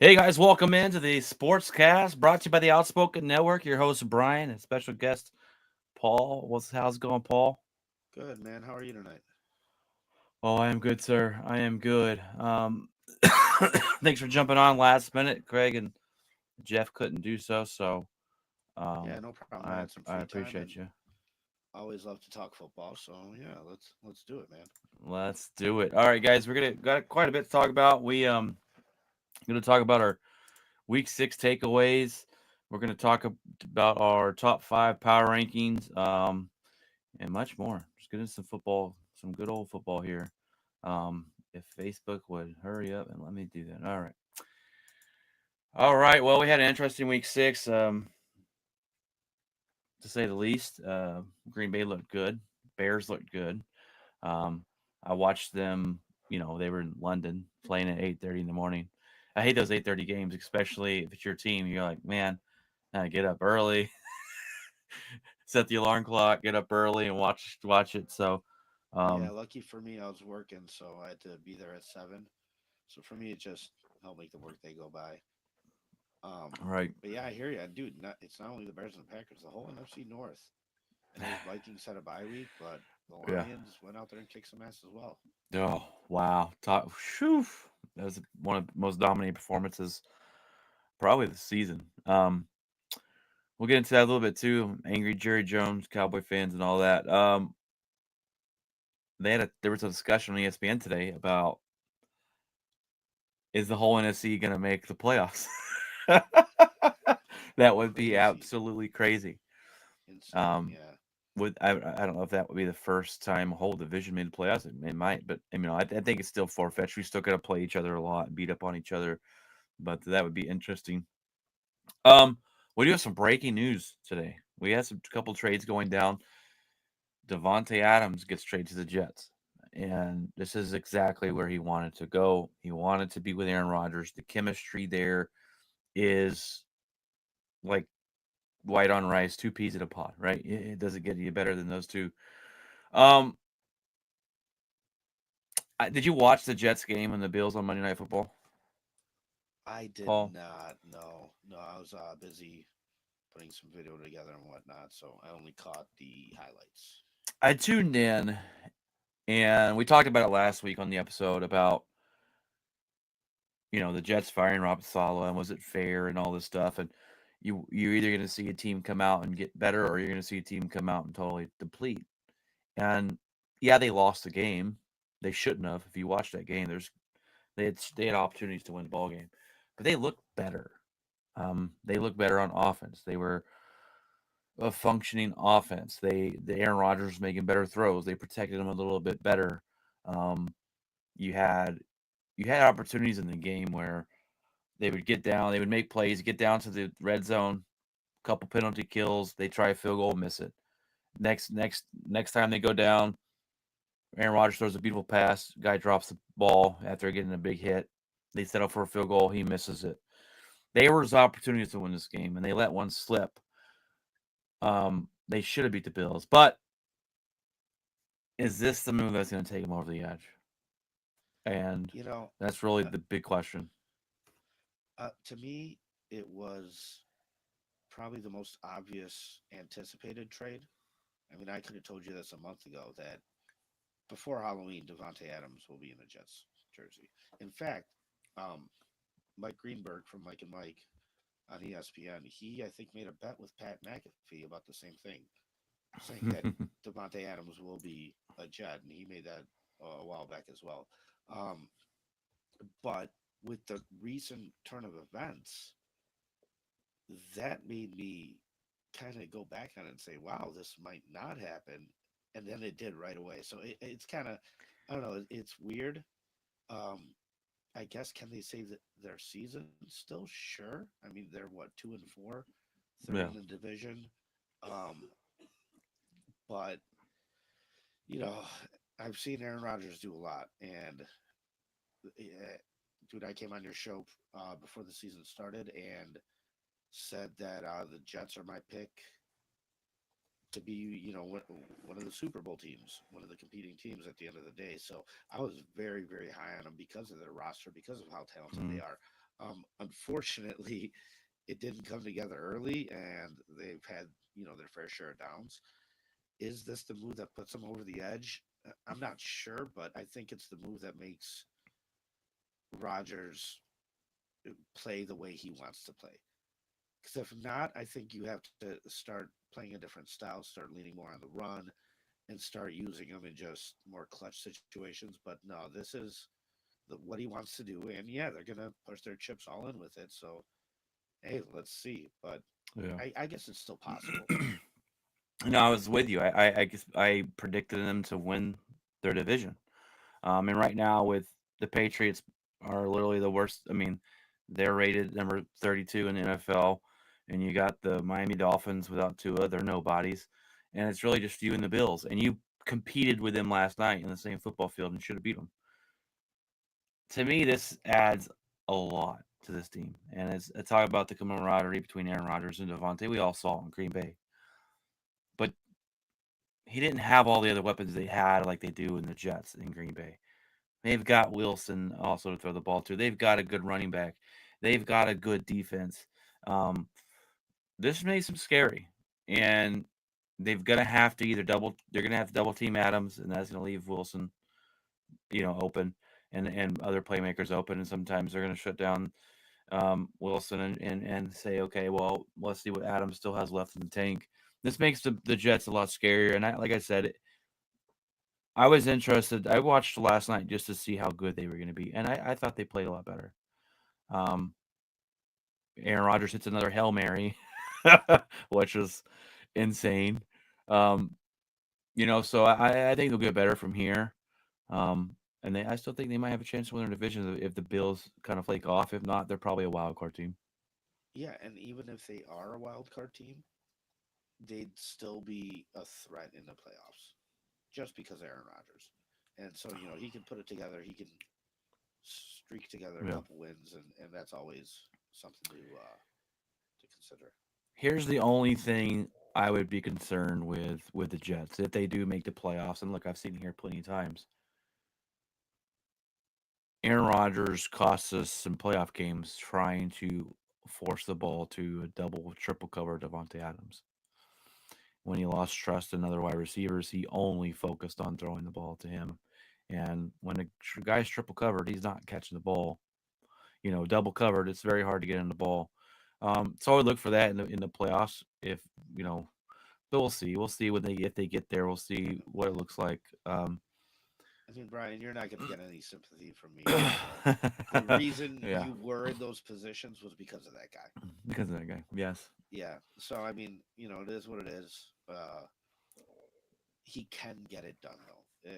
Hey guys, welcome into the Sportscast brought to you by the Outspoken Network. Your host Brian and special guest Paul. How's it going, Paul? Good, man. How are you tonight? Oh, I am good, sir. I am good. Thanks for jumping on last minute. Craig and Jeff couldn't do so, so Yeah, um, no problem. I I had some I free time appreciate and you. always love to talk football. So yeah, let's do it, man. Let's do it. All right, guys, we're gonna got quite a bit to talk about. Gonna talk about our week 6 takeaways. We're gonna talk about our top 5 power rankings. And much more. Just get into some football, some good old football here. If Facebook would hurry up and let me do that. All right. All right. Well, we had an interesting week 6, to say the least. Green Bay looked good. Bears looked good. Um, I watched them. They were in London playing at 8:30 in the morning. I hate those 8:30 games, especially if it's your team. You're like, man, I get up early, set the alarm clock, get up early, and watch it. So, Yeah, um, lucky for me, I was working, so I had to be there at 7. So for me, it just helped make the workday go by. Um, right. but yeah, I hear you, dude. It's not only the Bears and the Packers, the whole NFC North. I know the Vikings had a bye week, but the Yeah. Lions went out there and kicked some ass as well. Oh, wow. Whew. That was one of the most dominating performances probably this season. We'll get into that a little bit too. Angry Jerry Jones, Cowboy fans, and all that. There was a discussion on ESPN today about, is the whole NFC going to make the playoffs? That would be Crazy, absolutely crazy. insane. Um, Yeah, I don't know if that would be the first time a whole division made the playoffs. It might, but I think it's still far fetched. We still got to play each other a lot, beat up on each other, but that would be interesting. We do have some breaking news today. We had some couple trades going down. Devonte Adams gets traded to the Jets, and this is exactly where he wanted to go. He wanted to be with Aaron Rodgers. The chemistry there is like white on rice, two peas in a pod, right? It doesn't get any better than those two. Um, did you watch the Jets game and the Bills on Monday Night Football, I did Paul? not. No, I was busy putting some video together and whatnot, so I only caught the highlights. I tuned in, and we talked about it last week on the episode about the Jets firing Robert Saleh and was it fair and all this stuff. And you're either going to see a team come out and get better, or you're going to see a team come out and totally deplete. And yeah, they lost the game. They shouldn't have. If you watch that game, they had opportunities to win the ball game, but they looked better. They looked better on offense. They were a functioning offense. The Aaron Rodgers was making better throws. They protected him a little bit better. Um, you had you had opportunities in the game where they would get down, they would make plays, get down to the red zone, couple penalty kills, they try a field goal, miss it. Next time they go down, Aaron Rodgers throws a beautiful pass, guy drops the ball after getting a big hit. They set up for a field goal, he misses it. There was opportunities to win this game, and they let one slip. They should have beat the Bills, but is this the move that's going to take them over the edge? And You know, that's really uh, the big question. to me, it was probably the most obvious anticipated trade. I mean, I could have told you this a month ago that before Halloween, Devonte Adams will be in a Jets jersey. In fact, um, Mike Greenberg from Mike and Mike on ESPN, he I think made a bet with Pat McAfee about the same thing, saying that Devonte Adams will be a Jet, and he made that a while back as well. Um, but with the recent turn of events, that made me kind of go back on it and say, wow, this might not happen. And then it did right away. So it's kind of, I don't know, it's weird. Um, I guess, can they save their season still? Sure. I mean, they're what, 2-4, third in Yeah. the division. Um, but, you know, I've seen Aaron Rodgers do a lot. And, dude, I came on your show before the season started and said that the Jets are my pick to be, one of the Super Bowl teams, one of the competing teams at the end of the day. So I was very, very high on them because of their roster, because of how talented they Mm. are. Unfortunately, it didn't come together early, and they've had their fair share of downs. Is this the move that puts them over the edge? I'm not sure, but I think it's the move that makes Rodgers play the way he wants to play. Because if not, I think you have to start playing a different style, start leaning more on the run, and start using them in just more clutch situations. But no, this is what he wants to do, and yeah, they're gonna push their chips all in with it. So hey, let's see. But Yeah. I guess it's still possible. No, I was with you. I guess I predicted them to win their division. And right now with the Patriots are literally the worst. I mean, they're rated number 32 in the NFL, and you got the Miami Dolphins without Tua. They're nobodies, and it's really just you and the Bills. And you competed with them last night in the same football field and should have beat them. To me, this adds a lot to this team, and it's a talk about the camaraderie between Aaron Rodgers and Devontae. We all saw in Green Bay, but he didn't have all the other weapons they had like they do in the Jets in Green Bay. They've got Wilson also to throw the ball to. They've got a good running back. They've got a good defense. Um, this makes them scary, and they've gonna have to either double. They're gonna have to double team Adams, and that's gonna leave Wilson, open, and other playmakers open. And sometimes they're gonna shut down Wilson and say, okay, well, let's see what Adams still has left in the tank. This makes the Jets a lot scarier. And like I said, I was interested. I watched last night just to see how good they were going to be, and I thought they played a lot better. Um, Aaron Rodgers hits another Hail Mary, which was insane. Um, so I think they'll get better from here. And I still think they might have a chance to win their division if the Bills kind of flake off. If not, they're probably a wild card team. Yeah, and even if they are a wild card team, they'd still be a threat in the playoffs just because of Aaron Rodgers. And so, he can put it together. He can streak together a Yeah. couple wins, and that's always something to consider. Here's the only thing I would be concerned with the Jets if they do make the playoffs. And look, I've seen it here plenty of times. Aaron Rodgers cost us some playoff games trying to force the ball to a double, triple cover Devontae Adams. When he lost trust in other wide receivers, he only focused on throwing the ball to him. And when a guy's triple covered, he's not catching the ball. Double covered, it's very hard to get in the ball. So I would look for that in the playoffs. If you know, but we'll see. We'll see when they if they get there. We'll see what it looks like. I mean, Brian, you're not going to get any sympathy from me because the reason Yeah, you were in those positions was because of that guy. because of that guy. Yes. Yeah. So, I mean, it is what it is. He can get it done, though.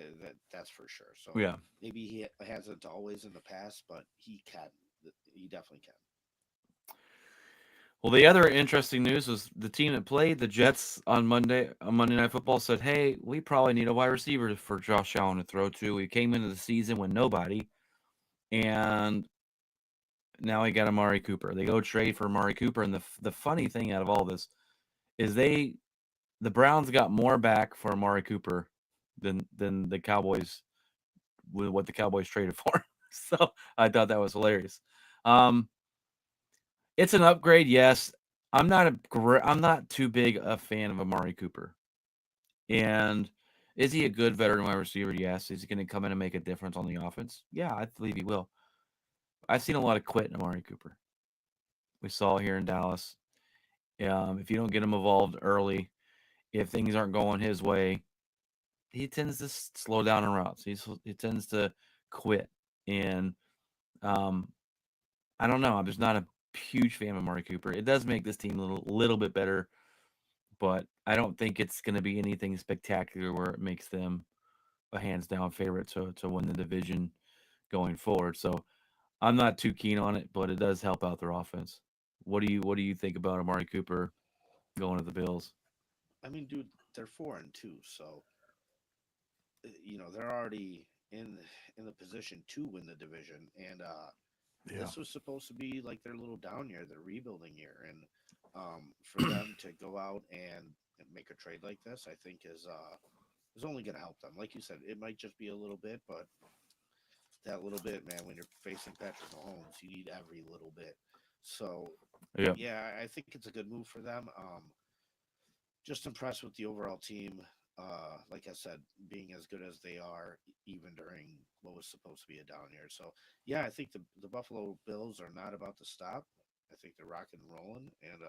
That's for sure. So Yeah. maybe he hasn't always in the past, but he can. He definitely can. Well, the other interesting news was the team that played the Jets on Monday Night Football said, "Hey, we probably need a wide receiver for Josh Allen to throw to. We came into the season with nobody, and now we got Amari Cooper. They go trade for Amari Cooper, and the funny thing out of all this is the Browns got more back for Amari Cooper than the Cowboys with what the Cowboys traded for. So I thought that was hilarious. Um, it's an upgrade, yes. I'm not too big a fan of Amari Cooper. And is he a good veteran wide receiver? Yes. Is he going to come in and make a difference on the offense? Yeah, I believe he will. I've seen a lot of quit in Amari Cooper. We saw here in Dallas. If you don't get him involved early, if things aren't going his way, he tends to slow down on routes. He tends to quit. And um, I don't know. I'm just not a huge fan of Amari Cooper. It does make this team a little bit better, but I don't think it's going to be anything spectacular where it makes them a hands down favorite to win the division going forward. So I'm not too keen on it, but it does help out their offense. What do you think about Amari Cooper going to the Bills? I mean, dude, they're 4-2, so they're already in the position to win the division, and Yeah. this was supposed to be like their little down year, their rebuilding year, and for them to go out and make a trade like this, I think is only going to help them. Like you said, it might just be a little bit, but that little bit, man. When you're facing Patrick Mahomes, you need every little bit. So, Yeah. yeah, I think it's a good move for them. Just impressed with the overall team. Like I said, being as good as they are, even during what was supposed to be a down year. So, yeah, I think the Buffalo Bills are not about to stop. I think they're rocking and rolling, and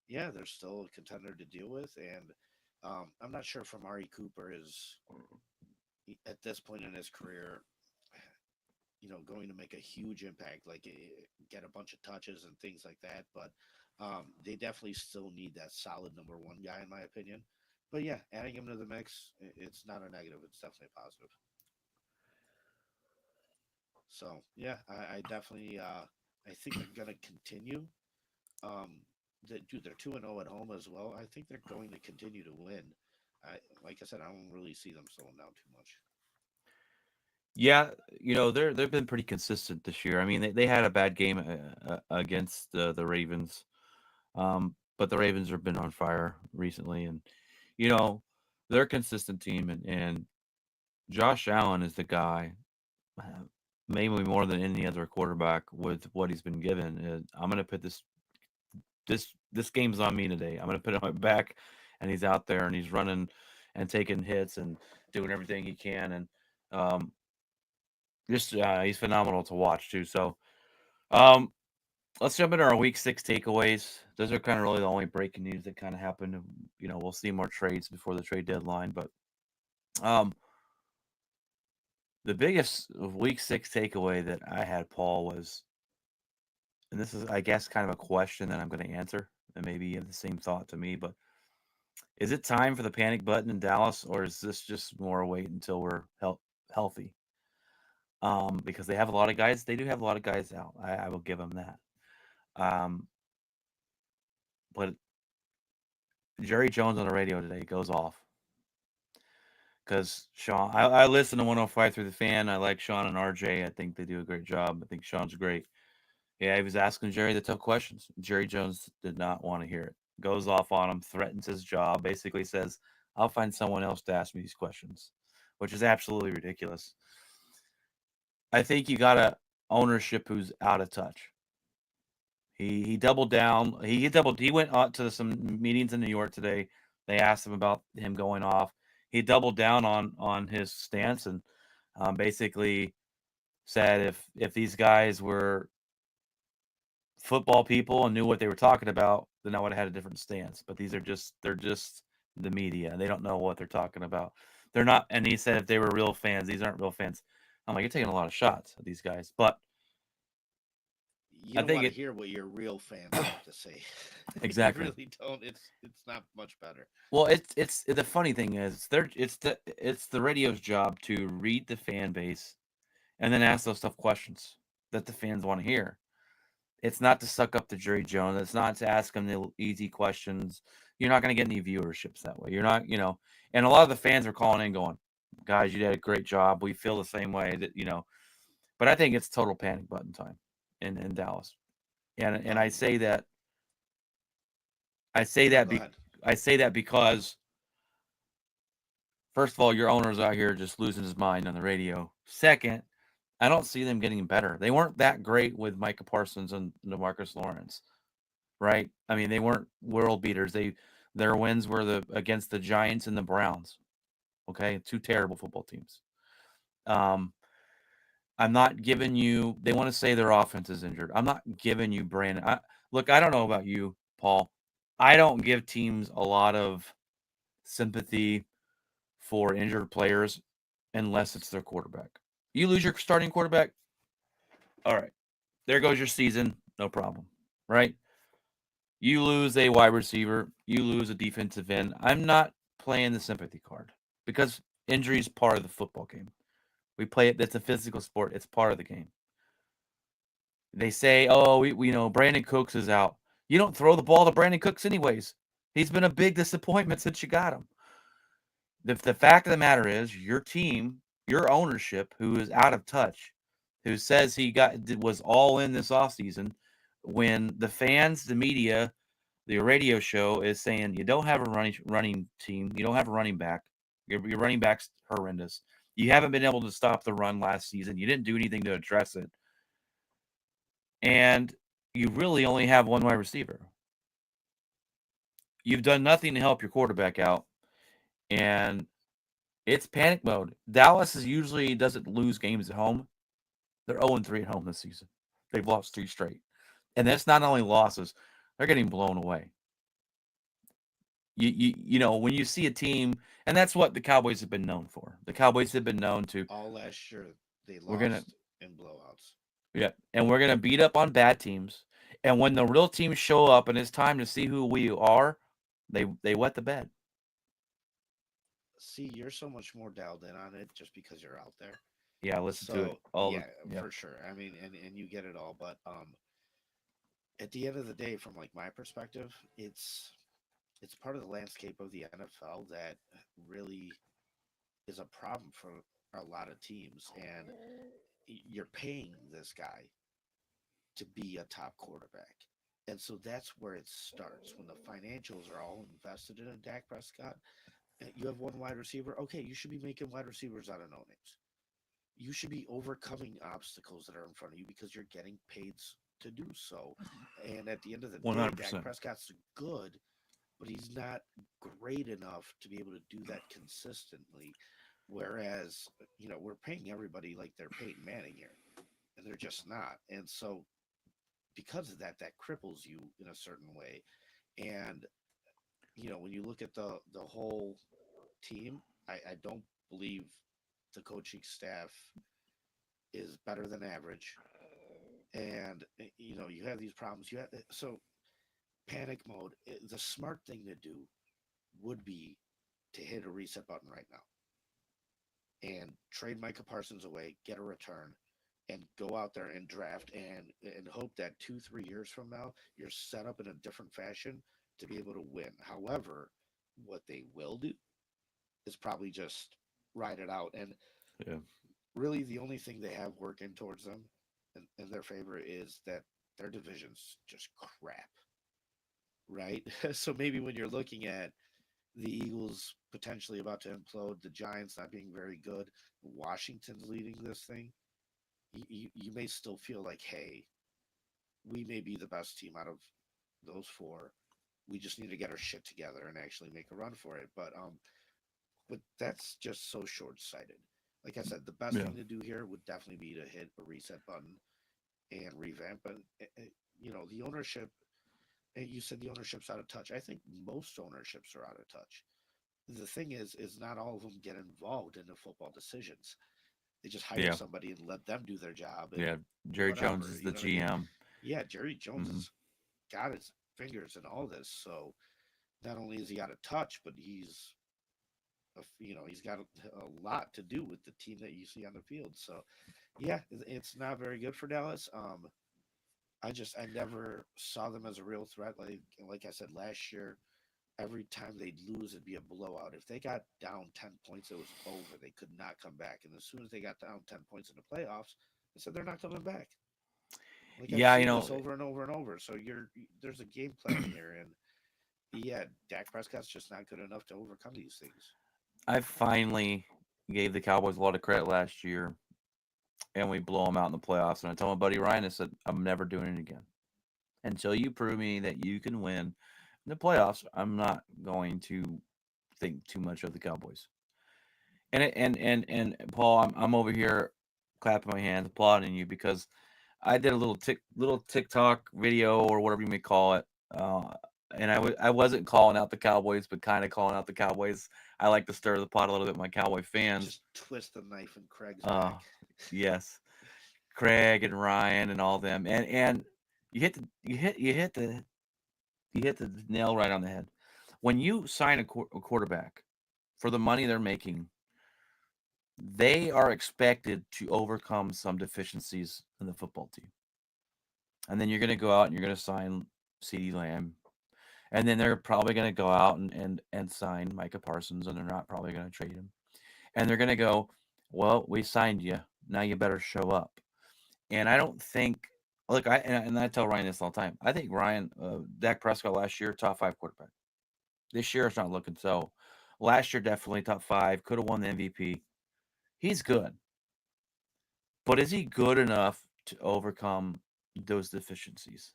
yeah, they're still a contender to deal with. And I'm not sure if Amari Cooper is at this point in his career, going to make a huge impact, like get a bunch of touches and things like that. But they definitely still need that solid number one guy, in my opinion. But yeah, adding him to the mix, it's not a negative. It's definitely a positive. So yeah, I definitely, I think they're going to continue. Um, Dude, they're 2-0 at home as well. I think they're going to continue to win. Like I said, I don't really see them slowing down too much. Yeah, they've been pretty consistent this year. I mean, they had a bad game against the Ravens, but the Ravens have been on fire recently, and you know they're a consistent team, and Josh Allen is the guy, uh, maybe more than any other quarterback with what he's been given. And I'm gonna put this game's on me today. I'm gonna put it on my back, and he's out there and he's running and taking hits and doing everything he can, and um, just he's phenomenal to watch too. So um, let's jump into our week 6 takeaways. Those are kind of really the only breaking news that kind of happened. We'll see more trades before the trade deadline, but um, the biggest week 6 takeaway that I had, Paul, was, and this is, I guess, kind of a question that I'm going to answer, and maybe you have the same thought to me, but is it time for the panic button in Dallas, or is this just more wait until we're healthy? Because they have a lot of guys. They do have a lot of guys out. I will give them that. Um, but Jerry Jones on the radio today goes off because Sean. I listen to 105 through the fan. I like Sean and RJ. I think they do a great job. I think Sean's great. Yeah, he was asking Jerry the tough questions. Jerry Jones did not want to hear it. Goes off on him, threatens his job, basically says, I'll find someone else to ask me these questions, which is absolutely ridiculous. I think you got a ownership who's out of touch. He doubled down. He went out to some meetings in New York today. They asked him about him going off. He doubled down on his stance and basically said if these guys were football people and knew what they were talking about, then I would have had a different stance. But they're just the media. They don't know what they're talking about. They're not. And he said if they were real fans, these aren't real fans. I'm like, you're taking a lot of shots at these guys, but You I don't think want to it hear what your real fans have to say. You exactly. really don't. It's not much better. Well, it's the funny thing is it's the radio's job to read the fan base and then ask those tough questions that the fans want to hear. It's not to suck up to Jerry Jones. It's not to ask him the easy questions. You're not going to get any viewerships that way. You're not. And a lot of the fans are calling in going, guys, you did a great job. We feel the same way that. But I think it's total panic button time in Dallas. And I Um, say that I say that Go ahead. I say that because first of all, your owner's out here just losing his mind on the radio. Second, I don't see them getting better. They weren't that great with Micah Parsons and DeMarcus Lawrence, right? I mean, they weren't world beaters. Their wins were against the Giants and the Browns. Okay, two terrible football teams. Um, I'm not giving you. They want to say their offense is injured. I'm not giving you Brandon. Look, I don't know about you, Paul. I don't give teams a lot of sympathy for injured players unless it's their quarterback. You lose your starting quarterback, all right, there goes your season, no problem, right? You lose a wide receiver, you lose a defensive end. I'm not playing the sympathy card because injury is part of the football game. We play it, that's a physical sport, it's part of the game. They say, oh, we know Brandon Cooks is out. You don't throw the ball to Brandon Cooks anyways. He's been a big disappointment since you got him. The fact of the matter is, your team, your ownership, who is out of touch, who says he was all in this offseason, when the fans, the media, the radio show is saying you don't have a running team, you don't have a running back, your running back's horrendous. You haven't been able to stop the run last season. You didn't do anything to address it. And you really only have one wide receiver. You've done nothing to help your quarterback out. And it's panic mode. Dallas usually doesn't lose games at home. They're 0-3 at home this season. They've lost 3 straight. And that's not only losses, they're getting blown away. You know, when you see a team, and that's what the Cowboys have been known for. The Cowboys have been known to, All last year they we're going to, lost in blowouts. yeah, and we're going to beat up on bad teams. And when the real teams show up and it's time to see who we are, they wet the bed. See, you're so much more dialed in on it just because you're out there. Yeah, listen to it. So yeah, for sure. I mean, and you get it all, but at the end of the day, from like my perspective, it's part of the landscape of the NFL that really is a problem for a lot of teams, and you're paying this guy to be a top quarterback. And so that's where it starts when the financials are all invested in a Dak Prescott. You have one wide receiver. Okay, you should be making wide receivers out of no names. You should be overcoming obstacles that are in front of you because you're getting paid to do so. And at the end of the day, 100%. Dak Prescott's good, but he's not great enough to be able to do that consistently. Whereas, we're paying everybody like they're Peyton Manning here, and they're just not. And so, because of that, that cripples you in a certain way. And when you look at the whole team, I don't believe the coaching staff is better than average. And you have these problems. So panic mode. The smart thing to do would be to hit a reset button right now and trade Micah Parsons away, get a return, and go out there and draft and hope that 2-3 years from now you're set up in a different fashion to be able to win. However, what they will do is probably just ride it out. And Yeah. really, the only thing they have working towards them in their favor is that their division's just crap, right? So maybe when you're looking at the Eagles potentially about to implode, the Giants not being very good, Washington's leading this thing, you may still feel like, hey, we may be the best team out of those four. We just need to get our shit together and actually make a run for it. But that's just so short sighted. Like I said, the best Yeah. thing to do here would definitely be to hit a reset button and revamp. And the ownership. You said the ownership's out of touch. I think most ownerships are out of touch. The thing is not all of them get involved in the football decisions. They just hire Yeah. somebody and let them do their job. And Yeah. Jerry Jones whatever, is you the know what I mean? GM. Yeah, Jerry Jones Mhm. has got his fingers in all this. So not only is he out of touch, but he's got a lot to do with the team that you see on the field. So yeah, it's not very good for Dallas. I never saw them as a real threat. Like I said last year, every time they'd lose, it'd be a blowout. If they got down 10 points, it was over. They could not come back. And as soon as they got down 10 points in the playoffs, they said they're not coming back. Like I've Yeah, seen this over and over and over. So there's a game plan here, and yeah, Dak Prescott's just not good enough to overcome these things. I finally gave the Cowboys a lot of credit last year, and we blow them out in the playoffs. And I told my buddy Ryan, I said, I'm never doing it again. Until you prove me that you can win in the playoffs, I'm not going to think too much of the Cowboys. And Paul, I'm over here clapping my hands, applauding you because I did a little TikTok video or whatever you may call it. And I wasn't calling out the Cowboys, but kind of calling out the Cowboys. I like to stir the pot a little bit, my Cowboy fans. Just twist the knife in Craig's Uh, back. yes, Craig and Ryan and all them, and you hit the nail right on the head. When you sign a quarterback for the money they're making, they are expected to overcome some deficiencies in the football team. And then you're going to go out and you're going to sign CeeDee Lamb. And then they're probably going to go out and sign Micah Parsons, and they're not probably going to trade him. And they're going to go, well, we signed you. Now you better show up. And I don't think, look, I tell Ryan this all the time. I think Dak Prescott last year, top 5 quarterback. This year it's not looking so. Last year, definitely top 5. Could have won the MVP. He's good, but is he good enough to overcome those deficiencies?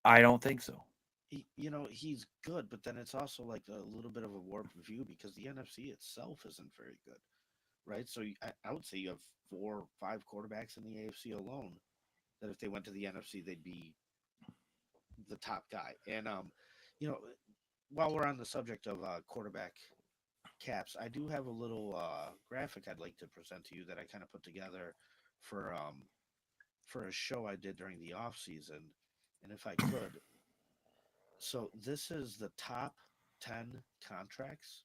I don't think so. He's good, but then it's also like a little bit of a warped view because the NFC itself isn't very good, right? So I would say you have 4 or 5 quarterbacks in the AFC alone that if they went to the NFC, they'd be the top guy. And you know, while we're on the subject of quarterback caps, I do have a little graphic I'd like to present to you that I kind of put together for um for a show I did during the off season, and if I could, so this is the top 10 contracts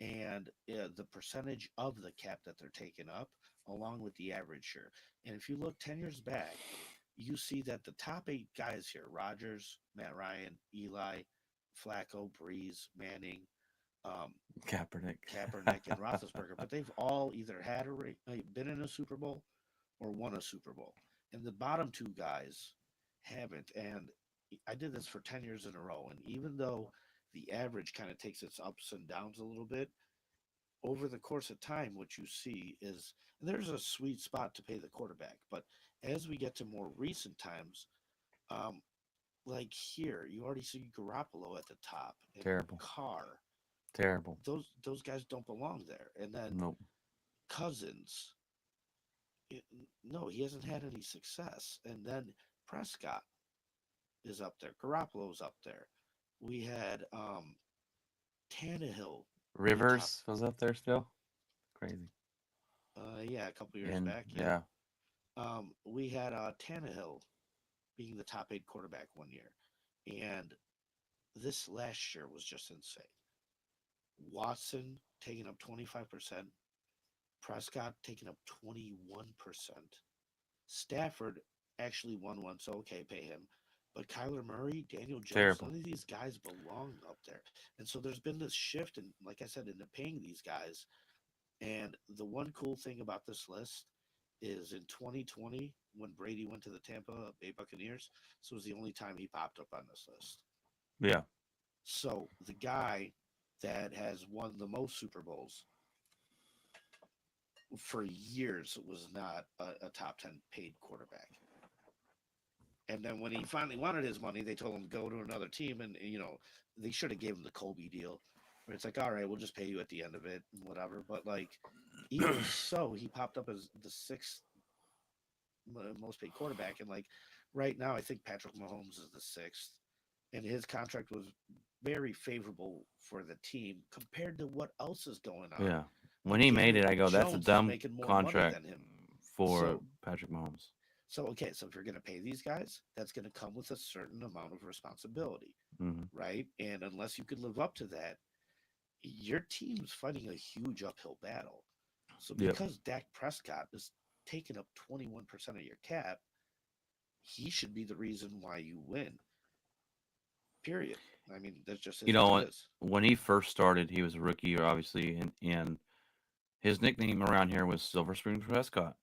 and the percentage of the cap that they're taking up, along with the average share. And if you look 10 years back, you see that the top 8 guys here: Rodgers, Matt Ryan, Eli, Flacco, Breeze, Manning, um, Kaepernick. Kaepernick, and Roethlisberger, but they've all either been in a Super Bowl or won a Super Bowl. And the bottom 2 guys haven't. And I did this for 10 years in a row. And even though the average kind of takes its ups and downs a little bit, over the course of time, what you see is there's a sweet spot to pay the quarterback. But as we get to more recent times, um, like here, you already see Garoppolo at the top and Terrible. Carr. Terrible. Those guys don't belong there. And then Nope. Cousins, it, no, he hasn't had any success. And then Prescott is up there. Garoppolo's up there. We had Tannehill be a top. Rivers was up there still. Crazy. Yeah, a couple years And back. Yep. yeah, We had Tannehill being the top 8 quarterback one year, and this last year was just insane. Watson taking up 25%, Prescott taking up 21%. Stafford actually won one, so okay, pay him. But Kyler Murray, Daniel Jones, terrible. none of these guys belong up there. And so there's been this shift, and like I said, into paying these guys. And the one cool thing about this list is in 2020, when Brady went to the Tampa Bay Buccaneers, this was the only time he popped up on this list. Yeah. So the guy that has won the most Super Bowls for years was not a top 10 paid quarterback. And then when he finally wanted his money, they told him to go to another team, and they should have gave him the Kobe deal, where it's like, all right, we'll just pay you at the end of it, and whatever. But like, even so, he popped up as the 6th most paid quarterback, and like right now, I think Patrick Mahomes is the 6th, and his contract was very favorable for the team compared to what else is going on. Yeah. When Like he made it, Daniel I go, that's a Jones is dumb making more money contract than him. for So Patrick Mahomes. okay, so if you're going to pay these guys, that's going to come with a certain amount of responsibility, Hmm. right? And unless you could live up to that, your team's fighting a huge uphill battle. So Yep. because Dak Prescott is taking up 21% of your cap, he should be the reason why you win. Period. I mean, that just You is what it know, is. when he first started, he was a rookie, obviously, and his nickname around here was Silver Spoon Prescott.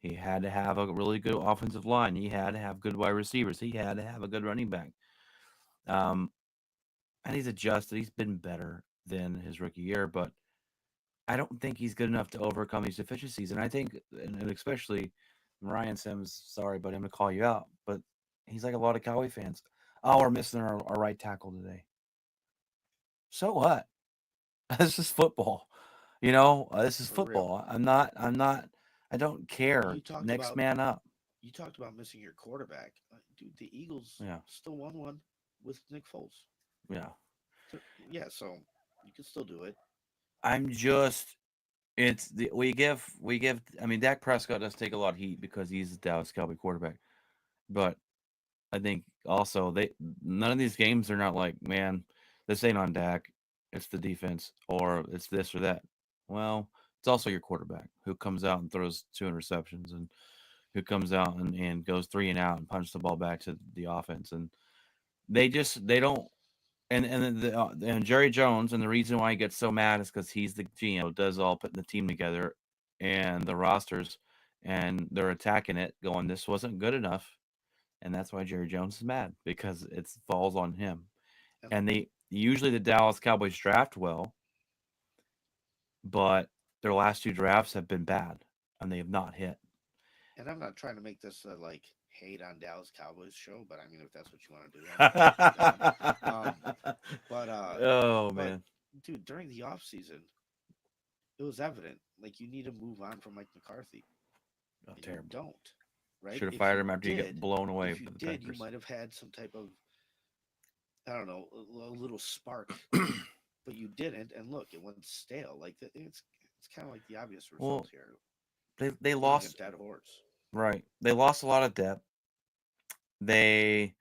He had to have a really good offensive line. He had to have good wide receivers. He had to have a good running back. Um, and he's adjusted. He's been better than his rookie year, but I don't think he's good enough to overcome these deficiencies. And I think, and especially Ryan Sims, sorry, but I'm going to call you out, but he's like a lot of Cowboy fans. Oh, we're missing our right tackle today. So what? This is football. This is For real. football. I don't care. You talked Next about man up. you talked about missing your quarterback. Dude, the Eagles Yeah. still won one with Nick Foles. Yeah. Yeah, so you can still do it. I'm just, it's the, we give, I mean, Dak Prescott does take a lot of heat because he's the Dallas Cowboy quarterback. But I think also none of these games are not like, man, this ain't on Dak. It's the defense or it's this or that. Well, it's also your quarterback who comes out and throws 2 interceptions and who comes out and goes 3 and out and punches the ball back to the offense. And they don't. And Jerry Jones, and the reason why he gets so mad is because he's the GM, does all putting the team together and the rosters, and they're attacking it, going, this wasn't good enough. And that's why Jerry Jones is mad because it falls on him. And And they usually the Dallas Cowboys draft well, but their last 2 drafts have been bad, and they have not hit. And I'm not trying to make this like hate on Dallas Cowboys show, but I mean, if that's what you want to do, I'm perfectly down. Um, but Oh, but man. dude, during the off season, it was evident like you need to move on from Mike McCarthy, Oh, and you terrible. don't, right? Should have fired him after you get Did, blown away if you by the did, you Packers. might have had some type of, I don't know, a little spark, but you didn't. And look, it went stale. Like it's kind of like the obvious result Well, here, they beating a lost, dead horse. right. They lost a lot of depth. They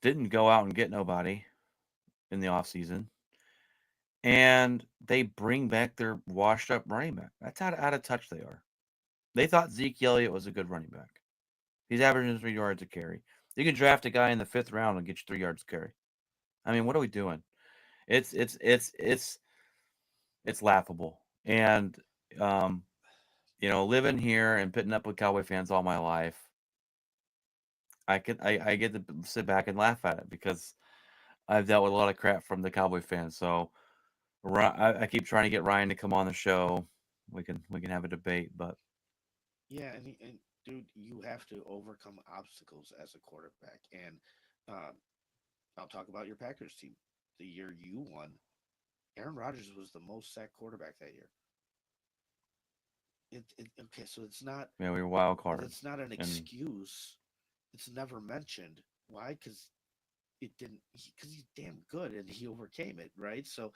didn't go out and get nobody in the offseason, and they bring back their washed up running back. That's how out of touch they are. They thought Zeke Elliott was a good running back. He's averaging 3 yards a carry. You can draft a guy in the 5th round and get you 3 yards a carry. I mean, what are we doing? It's it's it's it's it's laughable. And um, living here and putting up with Cowboy fans all my life, I get to sit back and laugh at it because I've dealt with a lot of crap from the Cowboy fans. So I keep trying to get Ryan to come on the show. We can have a debate, but Yeah, and dude, you have to overcome obstacles as a quarterback. And um, I'll talk about your Packers team. The year you won, Aaron Rodgers was the most sacked quarterback that year. Okay, so we were wild card, it's not an and excuse. It's never mentioned. Why? Because it didn't. Because he's damn good and he overcame it, right? So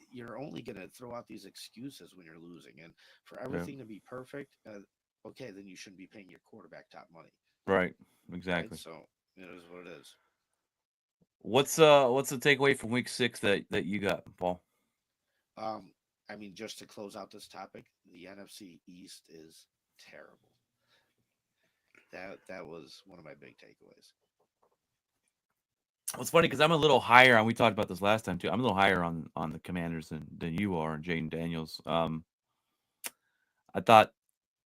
you're only gonna throw out these excuses when you're losing, and for yeah, everything to be perfect, okay, then you shouldn't be paying your quarterback top money, right, right? exactly. So it is what it is. What's the takeaway from week 6 that you got, Paul? Um, I mean, just to close out this topic, the NFC East is terrible. That was one of my big takeaways. Well, it's funny because I'm a little higher on. We talked about this last time too. I'm a little higher on the Commanders than you are, and Jaden Daniels. I thought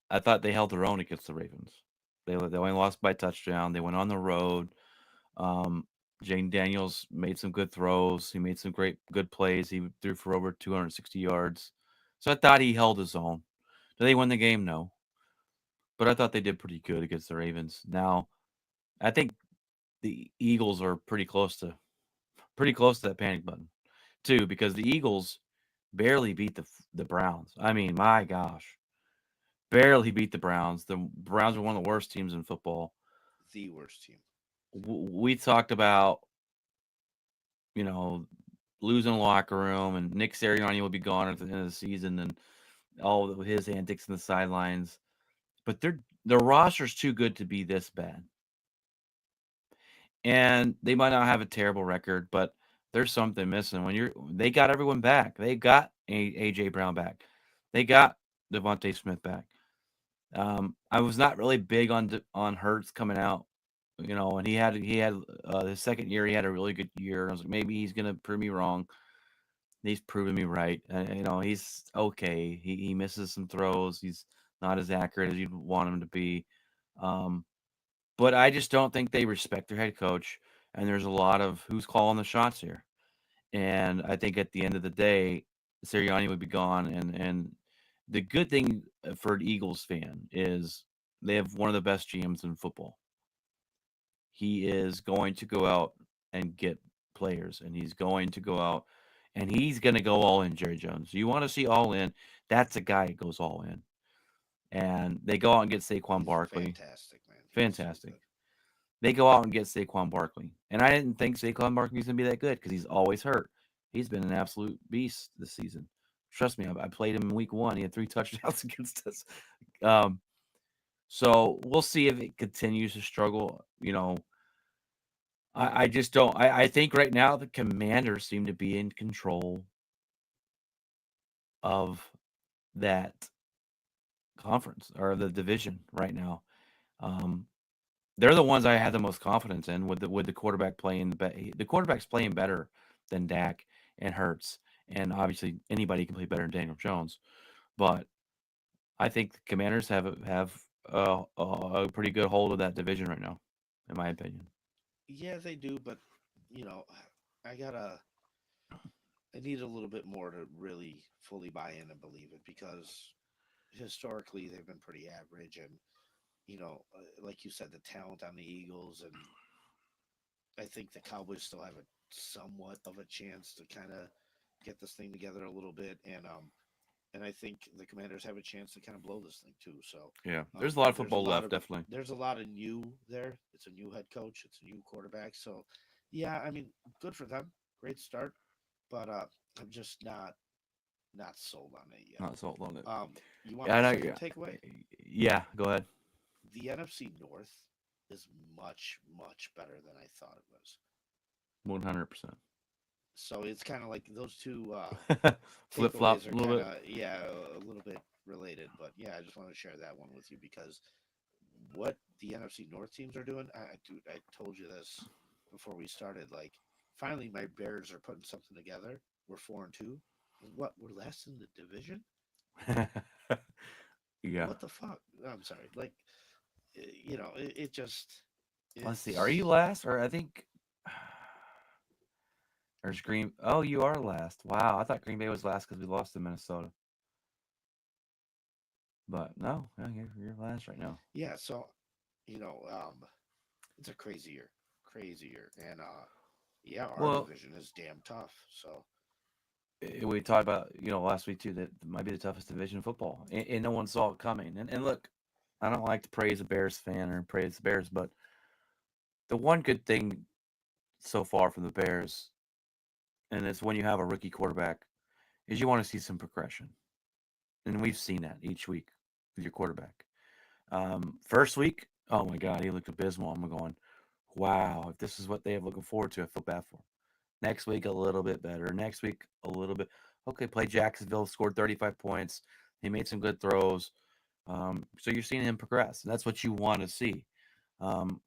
I thought they held their own against the Ravens. They only lost by a touchdown. They went on the road. Um, Jaden Daniels made some good throws. He made some good plays. He threw for over 260 yards. So I thought he held his own. Did they win the game? No, but I thought they did pretty good against the Ravens. Now I think the Eagles are pretty close to that panic button too, because the Eagles barely beat the Browns. I mean, my gosh, barely beat the Browns. The Browns are one of the worst teams in football. The worst team. We talked about you know losing the locker room, and Nick Sirianni will be gone at the end of the season, and all of his antics in the sidelines. But their roster's too good to be this bad, and they might not have a terrible record, but there's something missing. They got everyone back. They got AJ Brown back. They got Devontae Smith back. I was not really big on Hurts coming out, and he had his second year. He had a really good year. I was like, maybe he's gonna prove me wrong. He's proven me right. He's okay. He misses some throws. He's not as accurate as you'd want him to be. Um, but I just don't think they respect their head coach. And there's a lot of who's calling the shots here. And I think at the end of the day, Sirianni would be gone. And the good thing for an Eagles fan is they have one of the best GMs in football. He is going to go out and get players, and he's going to go out and he's going to go all in. Jerry Jones. You want to see all in? That's a guy that goes all in. And they go out and get Saquon He's Barkley. fantastic, man. He's so Fantastic. good. They go out and get Saquon Barkley. And I didn't think Saquon Barkley was going to be that good because he's always hurt. He's been an absolute beast this season. Trust me, I played him in week 1. He had 3 touchdowns against us. Um, so we'll see if it continues to struggle. I just don't. I think right now the Commanders seem to be in control of that conference or the division right now. Um, they're the ones I have the most confidence in with the quarterback playing the quarterback's playing better than Dak and Hurts, and obviously anybody can play better than Daniel Jones. But I think the Commanders have a pretty good hold of that division right now, in my opinion. Yeah, they do, but you know, I gotta I need a little bit more to really fully buy in and believe it because historically they've been pretty average, and like you said, the talent on the Eagles, and I think the Cowboys still have a somewhat of a chance to kind of get this thing together a little bit, and I think the Commanders have a chance to kind of blow this thing too. So Yeah, there's a lot of there's a football lot left, of definitely. new there. It's a new head coach. It's a new quarterback. So yeah, I mean, good for them. Great start, but I'm just not sold on it yet. Not sold on it. You want Yeah, my I know. second Yeah, takeaway? yeah. Go ahead. The NFC North is much better than I thought it was. 100%. So it's kind of like those two Flip flop takeaways a are little kind bit. of a little bit related. But yeah, I just want to share that one with you because what the NFC North teams are doing, dude, I told you this before we started. Like, finally, my Bears are putting something together. We're 4-2. What? We're last in the division? Yeah. What the fuck? I'm sorry. Like, it just Let's see. Are you it's last? Or I think there's Green. Oh, you are last. Wow. I thought Green Bay was last because we lost to Minnesota. But no, yeah, you're last right now. yeah. So you know, it's a crazy year, and yeah, our Well, division is damn tough. So we talked about last week too that it might be the toughest division in football, and no one saw it coming. And look, I don't like to praise a Bears fan or praise the Bears, but the one good thing so far from the Bears, and it's when you have a rookie quarterback, is you want to see some progression, and we've seen that each week with your quarterback. First week, oh my God, he looked abysmal. I'm going, wow, if this is what they have looking forward to, I feel bad for him. Next week, a little bit better. Next week, a little bit. Okay, play Jacksonville, scored 35 points. He made some good throws. So you're seeing him progress, and that's what you want to see um,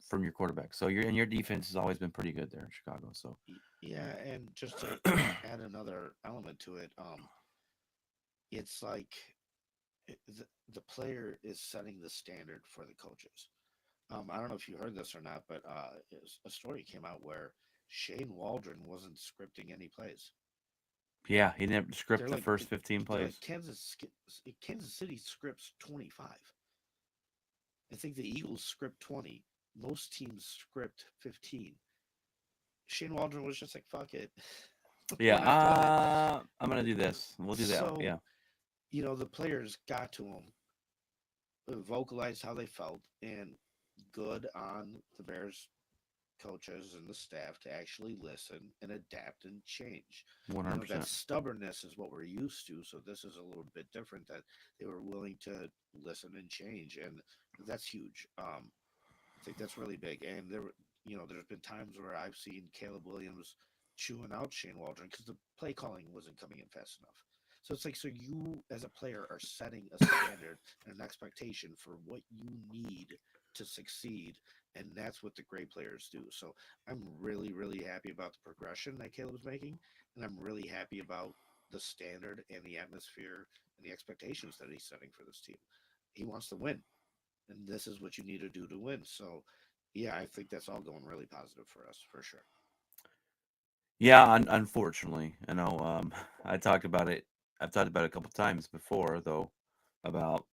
from your quarterback. So your defense has always been pretty good there in Chicago. So yeah, and just to add another element to it, it's like the player is setting the standard for the coaches. I don't know if you heard this or not, but a story came out where Shane Waldron wasn't scripting any plays. yeah, he didn't script They're the like first 15 they're like plays. Kansas City scripts 25. I think the Eagles script 20. Most teams script 15. Shane Waldron was just like, fuck it. Yeah, We're not doing it. I'm gonna do this. We'll do that. So, Yeah, the players got to him, vocalized how they felt, and good on the Bears coaches and the staff to actually listen and adapt and change. That 100%. stubbornness is what we're used to. So this is a little bit different that they were willing to listen and change. And that's huge. I think that's really big. And there's been times where I've seen Caleb Williams chewing out Shane Waldron because the play calling wasn't coming in fast enough. So it's like, so you as a player are setting a standard and an expectation for what you need to succeed. And that's what the great players do. So I'm really happy about the progression that Caleb's making. And I'm really happy about the standard and the atmosphere and the expectations that he's setting for this team. He wants to win, and this is what you need to do to win. So, yeah, I think that's all going really positive for us for sure. Yeah, unfortunately, I talked about it. I've talked about it a couple times before, though, about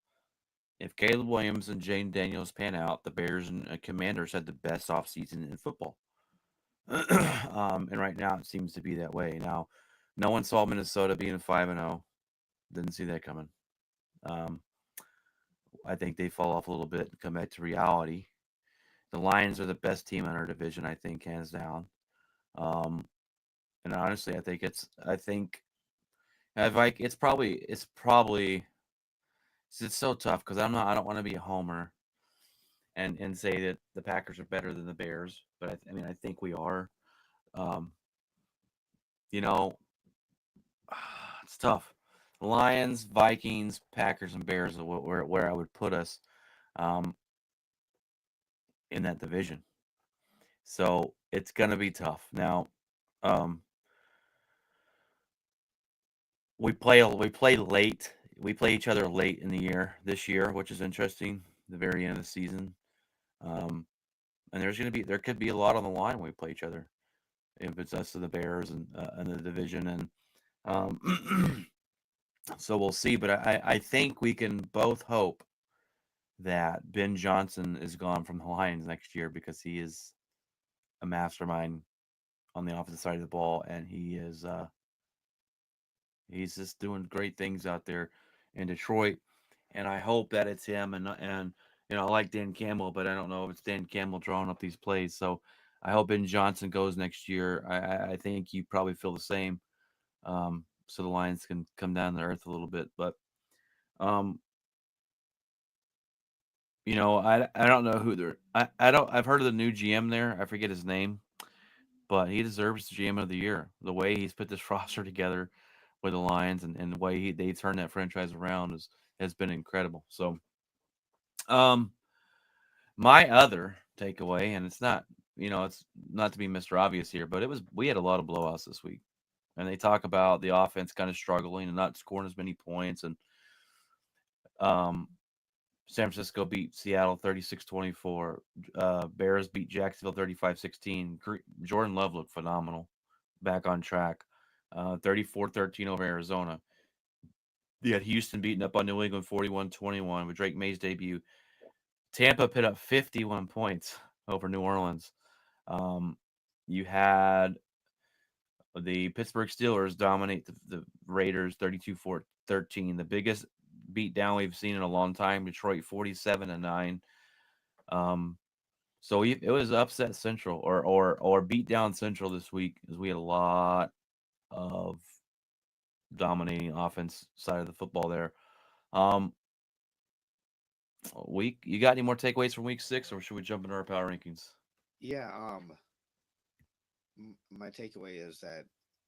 if Caleb Williams and Jane Daniels pan out, the Bears and Commanders had the best offseason in football. And right now it seems to be that way. Now, no one saw Minnesota being 5-0. Didn't see that coming. Um, I think they fall off a little bit and come back to reality. The Lions are the best team in our division, I think, hands down. Um, and honestly, I think if it's so tough because I don't want to be a homer and say that the Packers are better than the Bears, but I mean I think we are. Um, you know, it's tough. Lions, Vikings, Packers, and Bears are where I would put us um, in that division. So it's gonna be tough. Now, um, we play late. We play each other late in the year this year, which is interesting. The very end of the season, um, and there could be a lot on the line when we play each other. if it's us or the Bears and the division. And um, so we'll see. But I think we can both hope that Ben Johnson is gone from the Lions next year because he is a mastermind on the opposite side of the ball, and he's just doing great things out there in Detroit. And I hope that it's him. And I like Dan Campbell, but I don't know if it's Dan Campbell drawing up these plays. So I hope Ben Johnson goes next year. I think you probably feel the same. So the Lions can come down to earth a little bit. But um, I don't know who they're. I don't. I've heard of the new GM there. I forget his name, but he deserves the GM of the year. The way he's put this roster together with the Lions and the way they turned that franchise around has been incredible. So, um, my other takeaway, and it's not to be Mr. Obvious here, but we had a lot of blowouts this week, and they talk about the offense kind of struggling and not scoring as many points, and um, San Francisco beat Seattle 36-24. Bears beat Jacksonville 35-16. Jordan Love looked phenomenal, back on track. 34-13 over Arizona. You had Houston beating up on New England 41-21 with Drake May's debut. Tampa put up 51 points over New Orleans. Um, you had the Pittsburgh Steelers dominate the Raiders 32-13, the biggest beatdown we've seen in a long time. Detroit 47-9. Um, so it was upset central or beat down central this week as we had a lot of dominating offense side of the football there. Um, you got any more takeaways from week 6, or should we jump into our power rankings? Yeah. My takeaway is that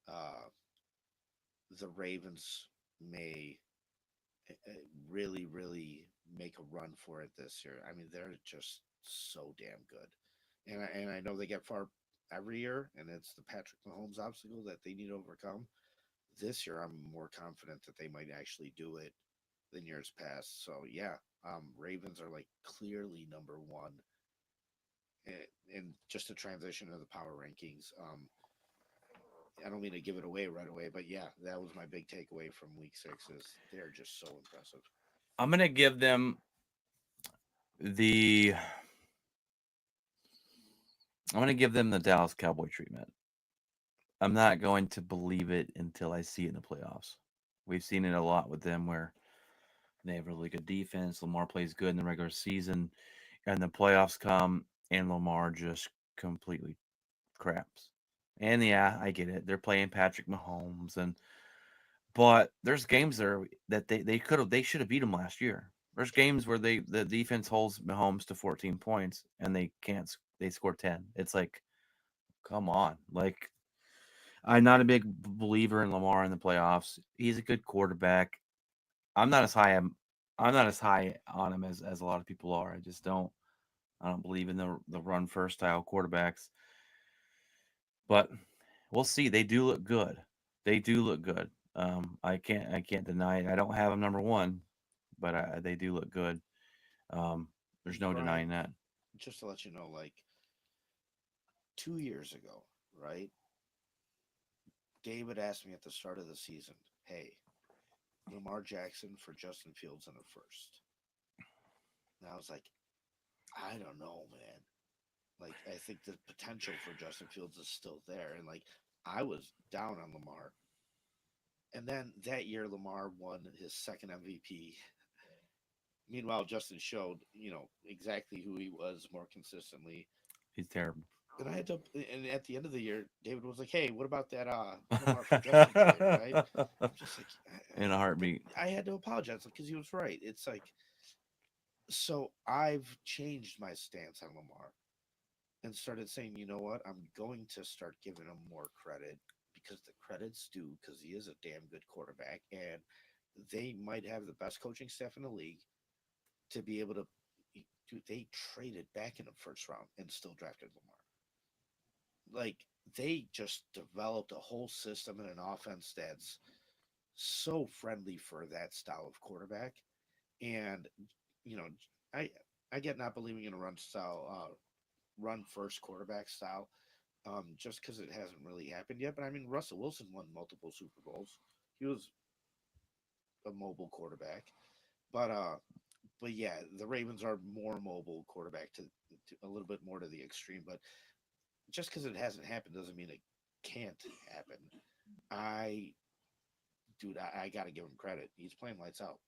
uh, the Ravens may really, really make a run for it this year. I mean, they're just so damn good, and I know they get far every year, and it's the Patrick Mahomes obstacle that they need to overcome. This year, I'm more confident that they might actually do it than years past. So yeah, Ravens are like clearly number one, and just to transition to the power rankings. I don't mean to give it away right away, but yeah, that was my big takeaway from week 6 is they're just so impressive. I'm gonna give them the I'm gonna give them the Dallas Cowboy treatment. I'm not going to believe it until I see it in the playoffs. We've seen it a lot with them where they have really good defense. Lamar plays good in the regular season, and the playoffs come, and Lamar just completely craps. And yeah, I get it. They're playing Patrick Mahomes, but there's games there that they should have beat them last year. There's games where the defense holds Mahomes to 14 points and they can't they score 10. It's like, come on. Like, I'm not a big believer in Lamar in the playoffs. He's a good quarterback. I'm not as high I'm not as high on him as a lot of people are. I don't believe in the run first style quarterbacks. But we'll see. They do look good. They do look good. I can't deny it. I don't have them number one, but they do look good. Um, there's no Brian, denying that. just to let you know, like 2 years ago, right? David asked me at the start of the season, "Hey, Lamar Jackson for Justin Fields in the first." And I was like, "I don't know, man. Like, I think the potential for Justin Fields is still there." And like, I was down on Lamar. And then that year, Lamar won his second MVP. Meanwhile, Justin showed, exactly who he was more consistently. He's terrible. And and at the end of the year, David was like, "Hey, what about that Lamar for Justin trade?" Right? I'm just like, In a heartbeat. I had to apologize because he was right. It's like, so I've changed my stance on Lamar and started saying, you know what, I'm going to start giving him more credit because the credit's due because he is a damn good quarterback and they might have the best coaching staff in the league to be able to. Dude, they traded back in the first round and still drafted Lamar. Like they just developed a whole system and an offense that's so friendly for that style of quarterback. And you know, I I get not believing in a run style, run first quarterback style, just because it hasn't really happened yet. But I mean, Russell Wilson won multiple Super Bowls. He was a mobile quarterback, but yeah, the Ravens are more mobile quarterback to a little bit more to the extreme. But just because it hasn't happened doesn't mean it can't happen. I, dude, I got to give him credit. He's playing lights out.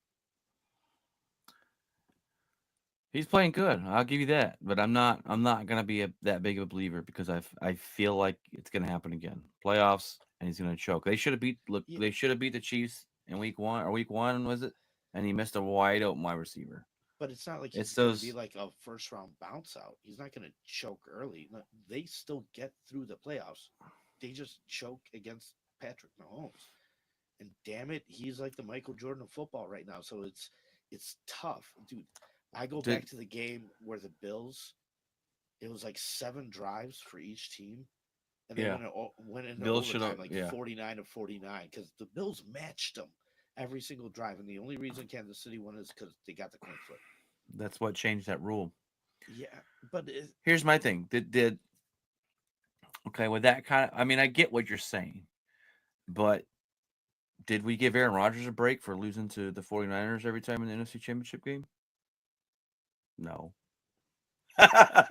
He's playing good. I'll give you that. But I'm not gonna be that big of a believer because I feel like it's gonna happen again. Playoffs and he's gonna choke. They should have beat look. Yeah, They should have beat the Chiefs in week 1 was it? And he missed a wide open wide receiver. but it's not like It's he's going to be those. like a first round bounce out. He's not going to choke early. No, they still get through the playoffs. They just choke against Patrick Mahomes. And damn it, he's like the Michael Jordan of football right now. So it's tough, dude. I go back Did to the game where the Bills. It was like 7 drives for each team, and they yeah. went into Bills should overtime have like yeah. 49-49 because the Bills matched them every single drive, and the only reason Kansas City won is because they got the coin flip. That's what changed that rule. Yeah, but Here's my thing. Did okay with that kind of. I mean, I get what you're saying, but did we give Aaron Rodgers a break for losing to the 49ers every time in the NFC Championship game? No. but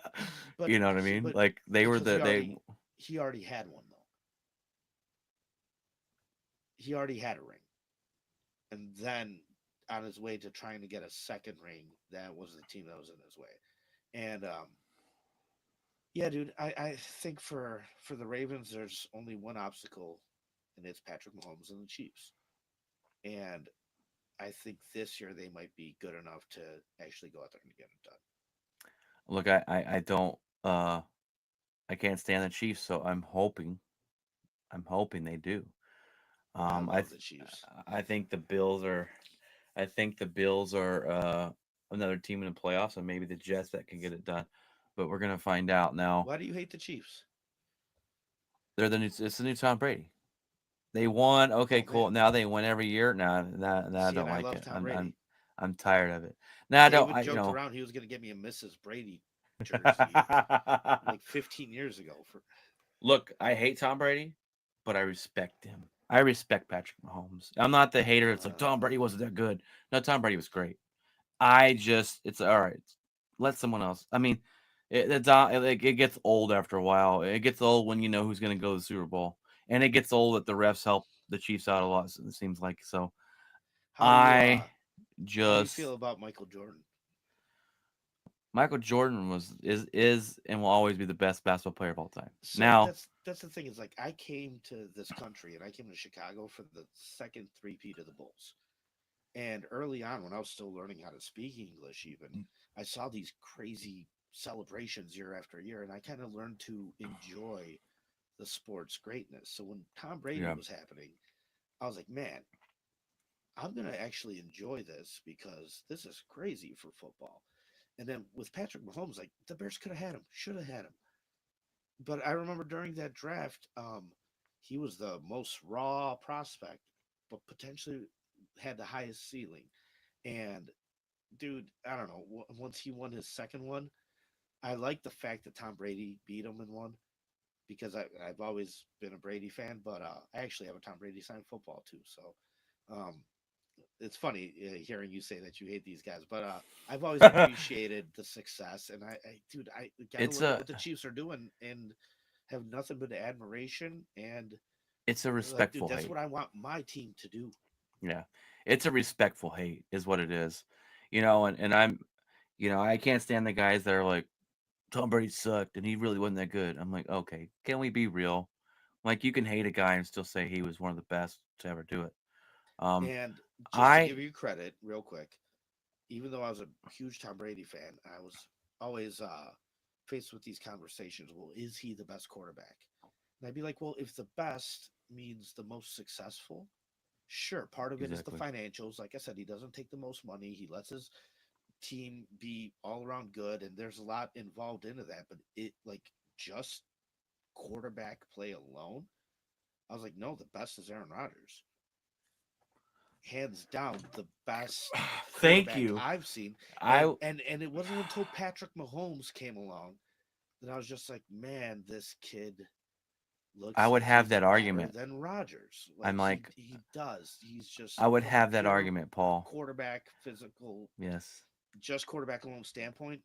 You know what I see, mean? but Like they were because the they he already had one though. He already had a ring, and then on his way to trying to get a second ring, that was the team that was in his way. And yeah, dude, I think for the Ravens, there's only one obstacle, and it's Patrick Mahomes and the Chiefs. And I think this year they might be good enough to actually go out there and get it done. look. I don't. I can't stand the Chiefs, so I'm hoping they do. I Um, I love th- the Chiefs. I think the Bills are. I think the Bills are another team in the playoffs, and maybe the Jets that can get it done. But we're gonna find out now. Why do you hate the Chiefs? They're the new. It's the new Tom Brady. They won. Okay, Oh cool. man, Now they win every year. Now I see, don't and I like love it. Tom I'm Brady. I'm tired of it. Now I don't. David I you joked know. around he was going to get me a Mrs. Brady jersey like 15 years ago. For Look, I hate Tom Brady, but I respect him. I respect Patrick Mahomes. I'm not the hater. It's like Tom Brady wasn't that good. No, Tom Brady was great. I just, it's all right. Let someone else. I mean, it gets old after a while. It gets old when you know who's going to go to the Super Bowl, and it gets old that the refs help the Chiefs out a lot. It seems like so. how do you I how do you just feel about Michael Jordan? Michael Jordan is and will always be the best basketball player of all time. So Now, that's the thing is like I came to this country and I came to Chicago for the second three-peat of the Bulls. And early on, when I was still learning how to speak English, even I saw these crazy celebrations year after year, and I kind of learned to enjoy the sport's greatness. So when Tom Brady yeah, was happening, I was like, man, I'm gonna actually enjoy this because this is crazy for football. And then with Patrick Mahomes, like the Bears could have had him, should have had him. But I remember during that draft, he was the most raw prospect, but potentially had the highest ceiling. And dude, I don't know. Once he won his second one, I like the fact that Tom Brady beat him in one because I've always been a Brady fan, but I actually have a Tom Brady signed football too. So um, it's funny hearing you say that you hate these guys, but I've always appreciated the success, and dude, I got to it's look at a what the Chiefs are doing and have nothing but admiration and it's a like, dude, respectful that's hate. what I want my team to do. Yeah, it's a respectful hate, is what it is. And I can't stand the guys that are like Tom Brady sucked and he really wasn't that good. I'm like, okay, can we be real? Like, you can hate a guy and still say he was one of the best to ever do it. Um, And just to I give you credit, real quick, even though I was a huge Tom Brady fan, I was always faced with these conversations. Well, is he the best quarterback? And I'd be like, well, if the best means the most successful, sure. Part of it is the exactly. financials. Like I said, he doesn't take the most money. He lets his team be all around good, and there's a lot involved into that. But it like just quarterback play alone, I was like, no, the best is Aaron Rodgers, hands down the best Thank quarterback you. I've seen. And I and and it wasn't until Patrick Mahomes came along and I was just like, man, this kid I looks would like have he's that better argument. than Rodgers. I'm Like he like, he does. He's just I would from a have that pure argument, Paul. quarterback physical, Yes. just quarterback alone standpoint,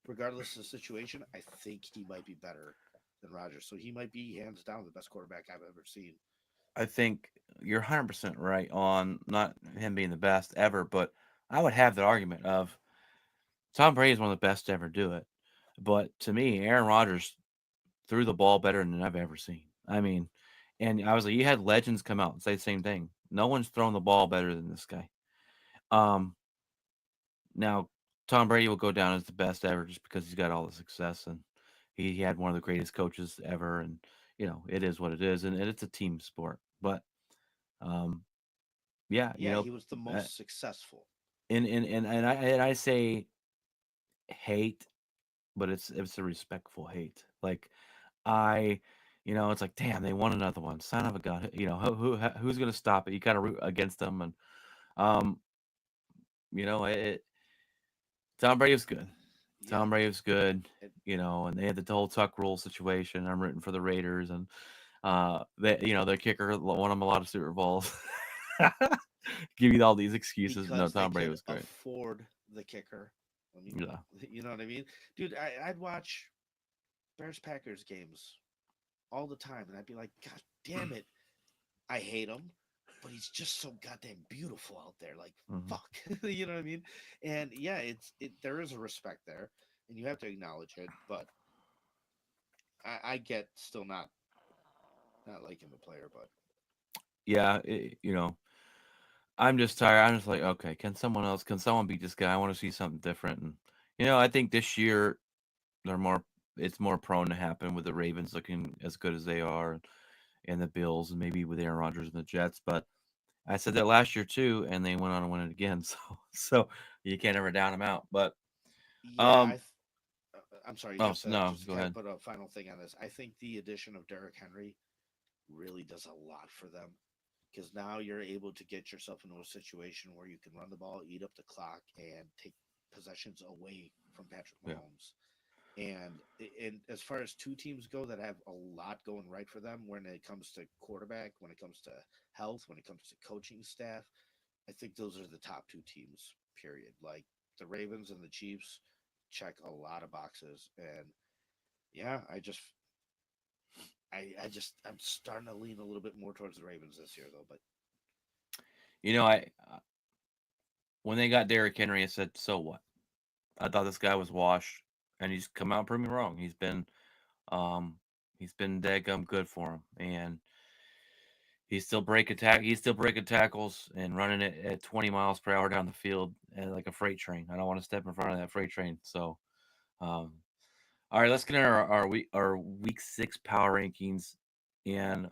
regardless of the situation, I think he might be better than Rodgers. So he might be hands down the best quarterback I've ever seen. I think you're 100% right on not him being the best ever, but I would have that argument of Tom Brady is one of the best to ever do it. But to me, Aaron Rodgers threw the ball better than I've ever seen. I mean, and I was like, you had legends come out and say the same thing. No one's thrown the ball better than this guy. Um, Now Tom Brady will go down as the best ever just because he's got all the success and he had one of the greatest coaches ever. And it is what it is, and it's a team sport. But um, yeah, Yeah, he was the uh, most successful. and I say hate, but it's a respectful hate. Like I, it's like, damn, they won another one. Son of a gun. Who's gonna stop it? You kind of root against them, and um, it. Tom Brady was good. Yeah, Tom Brady was good. it, And they had the whole Tuck rule situation. I'm rooting for the Raiders, and their kicker won them a lot of Super Bowls. Give you all these excuses. No, because they Tom Brady could was great. afford the kicker. I mean, Yeah. you know what I mean, dude. I'd watch Bears Packers games all the time, and I'd be like, God damn it, I hate him, but he's just so goddamn beautiful out there. Like, Hmm. fuck, you know what I mean? And yeah, there is a respect there, and you have to acknowledge it. But I get still not liking the player, but Yeah. I'm just tired. I'm just like, okay, can someone beat this guy? I want to see something different. And I think this year they're more. It's more prone to happen with the Ravens looking as good as they are, and the Bills, and maybe with Aaron Rodgers and the Jets. But I said that last year too, and they went on to win it again. So you can't ever down them out. But yeah, um, I'm sorry, oh no, just to go kind of ahead. put a final thing on this. I think the addition of Derrick Henry really does a lot for them because now you're able to get yourself into a situation where you can run the ball, eat up the clock, and take possessions away from Patrick Yeah, Mahomes. And as far as two teams go that have a lot going right for them when it comes to quarterback, when it comes to health, when it comes to coaching staff, I think those are the top two teams. Period. Like the Ravens and the Chiefs check a lot of boxes, and yeah, I'm starting to lean a little bit more towards the Ravens this year, though. But I when they got Derrick Henry, I said, so what? I thought this guy was washed, and he's come out and proved me wrong. Um, he's been daggum good for him, and He's still breaking tackles and running it at 20 miles per hour down the field like a freight train. I don't want to step in front of that freight train. So, um, all right, let's get into our week 6 power rankings. And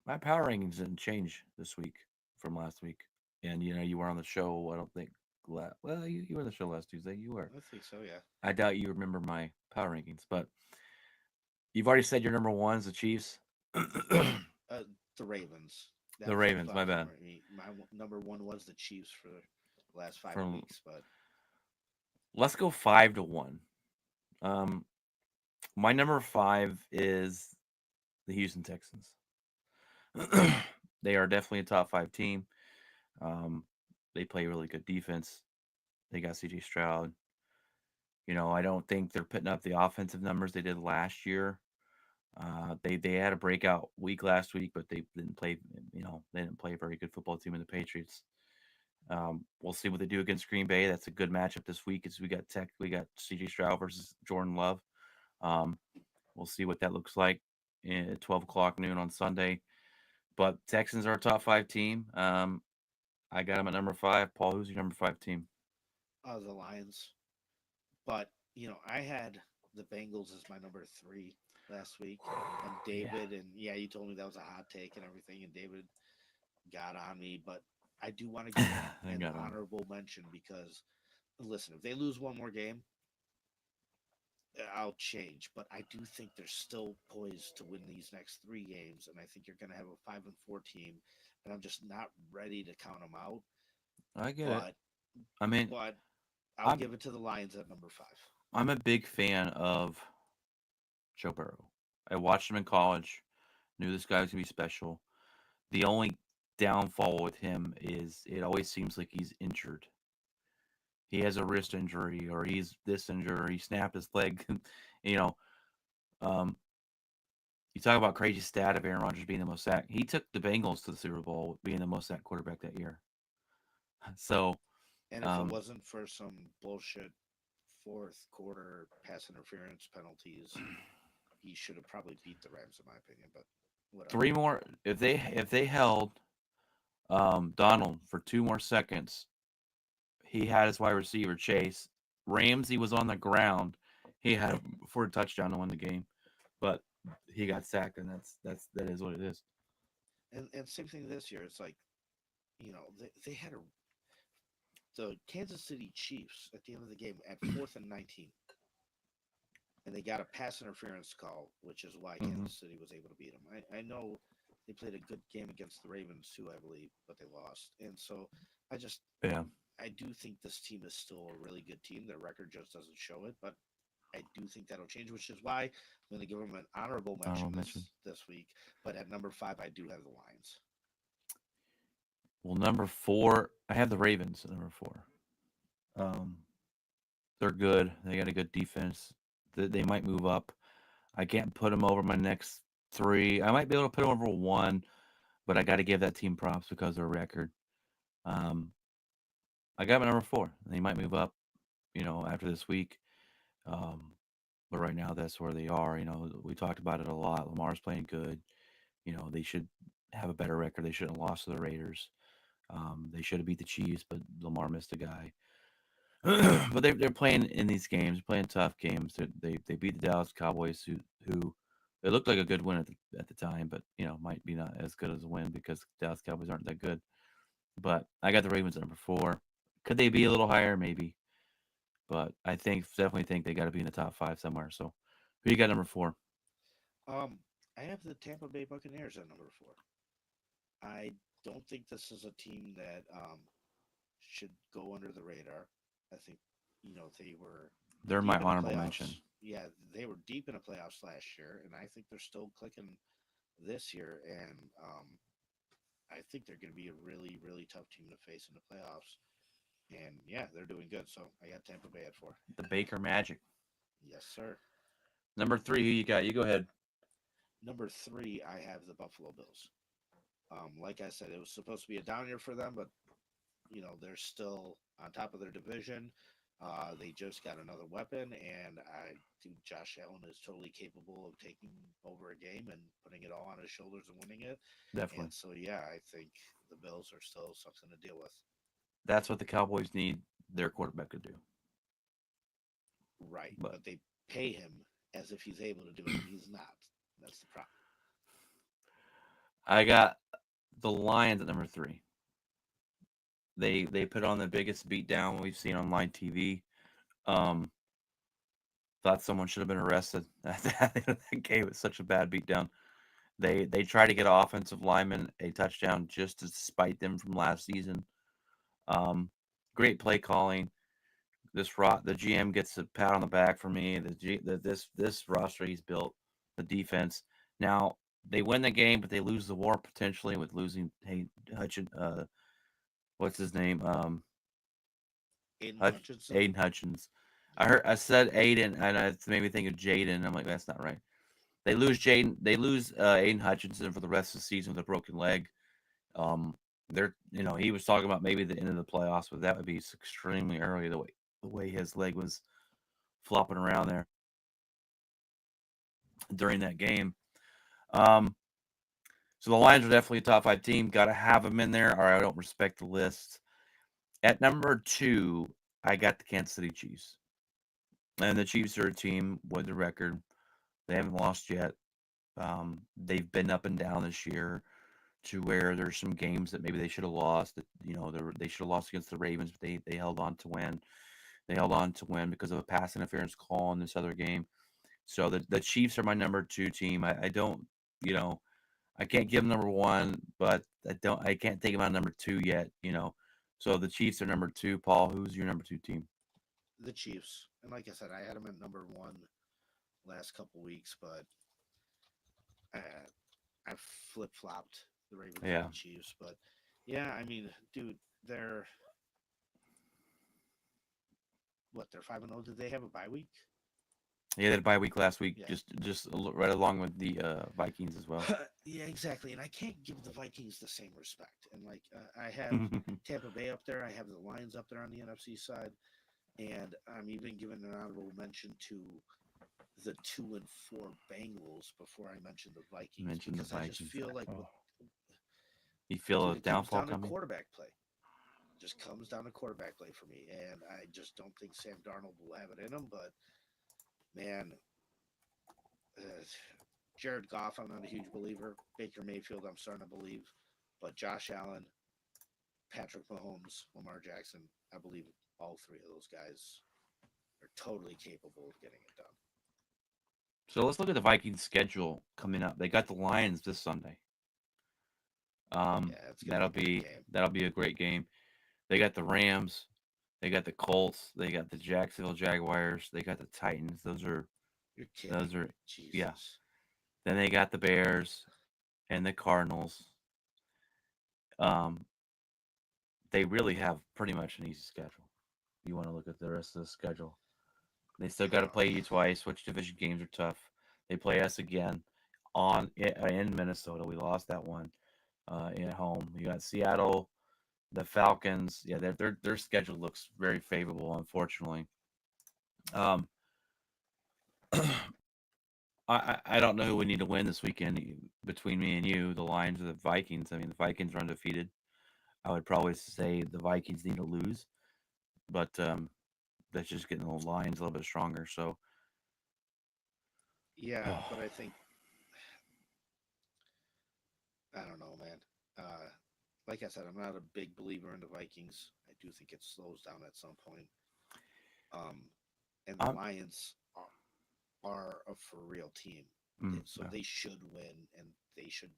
my power rankings didn't change this week from last week. And you were on the show. I don't think. Well, you were on the show last Tuesday. You were. I think so. Yeah. I doubt you remember my power rankings, but you've already said your number one is the Chiefs. The Uh, the Ravens. That flip Ravens. My flop for bad. me. My number one was the Chiefs for the last five From weeks, but Let's go 5-1. Um, my number 5 is the Houston Texans. They are definitely a top 5 team. Um, they play really good defense. They got CJ Stroud. I don't think they're putting up the offensive numbers they did last year. They had a breakout week last week, but they didn't play. They didn't play a very good football team in the Patriots. We'll see what they do against Green Bay. That's a good matchup this week. As we got CJ Stroud versus Jordan Love. Um, we'll see what that looks like at 12 o'clock noon on Sunday. But Texans are a top 5 team. I got them at number 5. Paul, who's your number 5 team? the Lions. But I had the Bengals as my number three last week, and Yeah, David, and yeah, you told me that was a hot take and everything, and David got on me, but I do want to give them I an got them. honorable mention because listen, if they lose one more game, I'll change, but I do think they're still poised to win these next three games, and I think you're going to have a 5-4 team, and I'm just not ready to count them out. I get it. But I mean, but I'll I'm give it to the Lions at number five. I'm a big fan of Joe Burrow. I watched him in college. Knew this guy was gonna be special. The only downfall with him is it always seems like he's injured. He has a wrist injury, or he's this injured, or he snapped his leg. you know, um, you talk about crazy stat of Aaron Rodgers being the most sacked. He took the Bengals to the Super Bowl being the most sacked quarterback that year. So, And if it um, wasn't for some bullshit fourth quarter pass interference penalties, he should have probably beat the Rams, in my opinion. But whatever. three more if they held Donald for 2 more seconds, he had his wide receiver Chase. Ramsey was on the ground. He had him for a touchdown to win the game, but he got sacked, and that is what it is. And same thing this year. It's like, they had the Kansas City Chiefs at the end of the game at 4th and 19, and they got a pass interference call, which is why Mm-hmm. Kansas City was able to beat them. I know they played a good game against the Ravens too, I believe, but they lost. And so I just Yeah, I do think this team is still a really good team. Their record just doesn't show it, but I do think that'll change, which is why I'm going to give them an honorable mention honorable mention. this week. But at number 5, I do have the Lions. Well, number 4, I have the Ravens at number 4. Um, they're good. They got a good defense. They might move up. I can't put them over my next 3. I might be able to put them over 1, but I got to give that team props because of their record. Um, I got my number 4. They might move up, after this week. Um, but right now, that's where they are. We talked about it a lot. Lamar's playing good. They should have a better record. They shouldn't have lost to the Raiders. They should have beat the Chiefs, but Lamar missed a guy. But they're playing in these games, playing tough games. They beat the Dallas Cowboys, who it looked like a good win at the time, but might be not as good as a win because Dallas Cowboys aren't that good. But I got the Ravens at number 4. Could they be a little higher? Maybe, but I definitely think they got to be in the top 5 somewhere. So, who you got number 4? Um, I have the Tampa Bay Buccaneers at number 4. I don't think this is a team that should go under the radar. I think they were They're my deep in the honorable mention. playoffs. Yeah, they were deep in the playoffs last year, and I think they're still clicking this year. And I think they're going to be a really, really tough team to face in the playoffs. And yeah, they're doing good. So I got Tampa Bay at 4. The Baker Magic. Yes, sir. Number 3, who you got? You go ahead. Number 3, I have the Buffalo Bills. Like I said, it was supposed to be a down year for them, but they're still on top of their division. They just got another weapon, and I think Josh Allen is totally capable of taking over a game and putting it all on his shoulders and winning it. Definitely. And so, yeah, I think the Bills are still something to deal with. That's what the Cowboys need their quarterback to do. Right. But But they pay him as if he's able to do it, and he's not. That's the problem. I got the Lions at number 3. They put on the biggest beatdown we've seen on live TV. Um, thought someone should have been arrested. That game was such a bad beatdown. They tried to get an offensive lineman a touchdown just to spite them from last season. Um, great play calling. The GM gets a pat on the back for me. This roster he's built, the defense. Now they win the game, but they lose the war potentially with losing Hutchin. What's his name? Aiden Hutchinson. Aiden Hutchins. Yeah. I said Aiden, and it made me think of Jaden. I'm like, that's not right. They lose Jaden. They lose Aiden Hutchinson for the rest of the season with a broken leg. He was talking about maybe the end of the playoffs, but that would be extremely early the way his leg was flopping around there during that game. So the Lions are definitely a top 5 team. Got to have them in there, or I don't respect the list. At number 2, I got the Kansas City Chiefs. And the Chiefs are a team with the record. They haven't lost yet. They've been up and down this year to where there's some games that maybe they should have lost. That they should have lost against the Ravens, but they held on to win. They held on to win because of a pass interference call in this other game. So the Chiefs are my number 2 team. I don't, I can't give them number 1, but I can't take them out number 2 yet. So the Chiefs are number 2. Paul, who's your number 2 team? The Chiefs. And like I said, I had them at number one last couple weeks, but I flip flopped the Ravens and Yeah. the Chiefs. But yeah, I mean, dude, they're what? They're 5-0. Did they have a bye week? Yeah, they had a bye week last week, Yeah. right along with the Vikings as well. Yeah, exactly. And I can't give the Vikings the same respect. And like I have Tampa Bay up there, I have the Lions up there on the NFC side, and I'm even giving an honorable mention to the 2-4 Bengals before I mention the Vikings Mentioned the because I just Vikings. feel like Oh. You feel dude, a it comes downfall down to coming? quarterback play. Just comes down to quarterback play for me, and I just don't think Sam Darnold will have it in him. But man, uh, Jared Goff, I'm not a huge believer. Baker Mayfield, I'm starting to believe, but Josh Allen, Patrick Mahomes, Lamar Jackson, I believe all three of those guys are totally capable of getting it done. So let's look at the Vikings schedule coming up. They got the Lions this Sunday. Yeah, it's gonna be a great game. That'll be a great game. They got the Rams, they got the Colts, they got the Jacksonville Jaguars, they got the Titans. You're Those kidding are me, yeah. Jesus. Then they got the Bears and the Cardinals. Um, they really have pretty much an easy schedule. You want to look at the rest of the schedule. They still got to Oh, play you twice, which division games are tough. They play us again in Minnesota. We lost that one at home. You got Seattle, the Falcons. Yeah, their schedule looks very favorable. Unfortunately, um, I don't know who we need to win this weekend between me and you, the Lions or the Vikings. I mean, the Vikings are undefeated. I would probably say the Vikings need to lose, but that's just getting the Lions a little bit stronger. So, yeah, but I think I don't know, man. Uh, like I said, I'm not a big believer in the Vikings. I do think it slows down at some point. Um, and the I'm, Lions are a for real team, so yeah. they should win and they should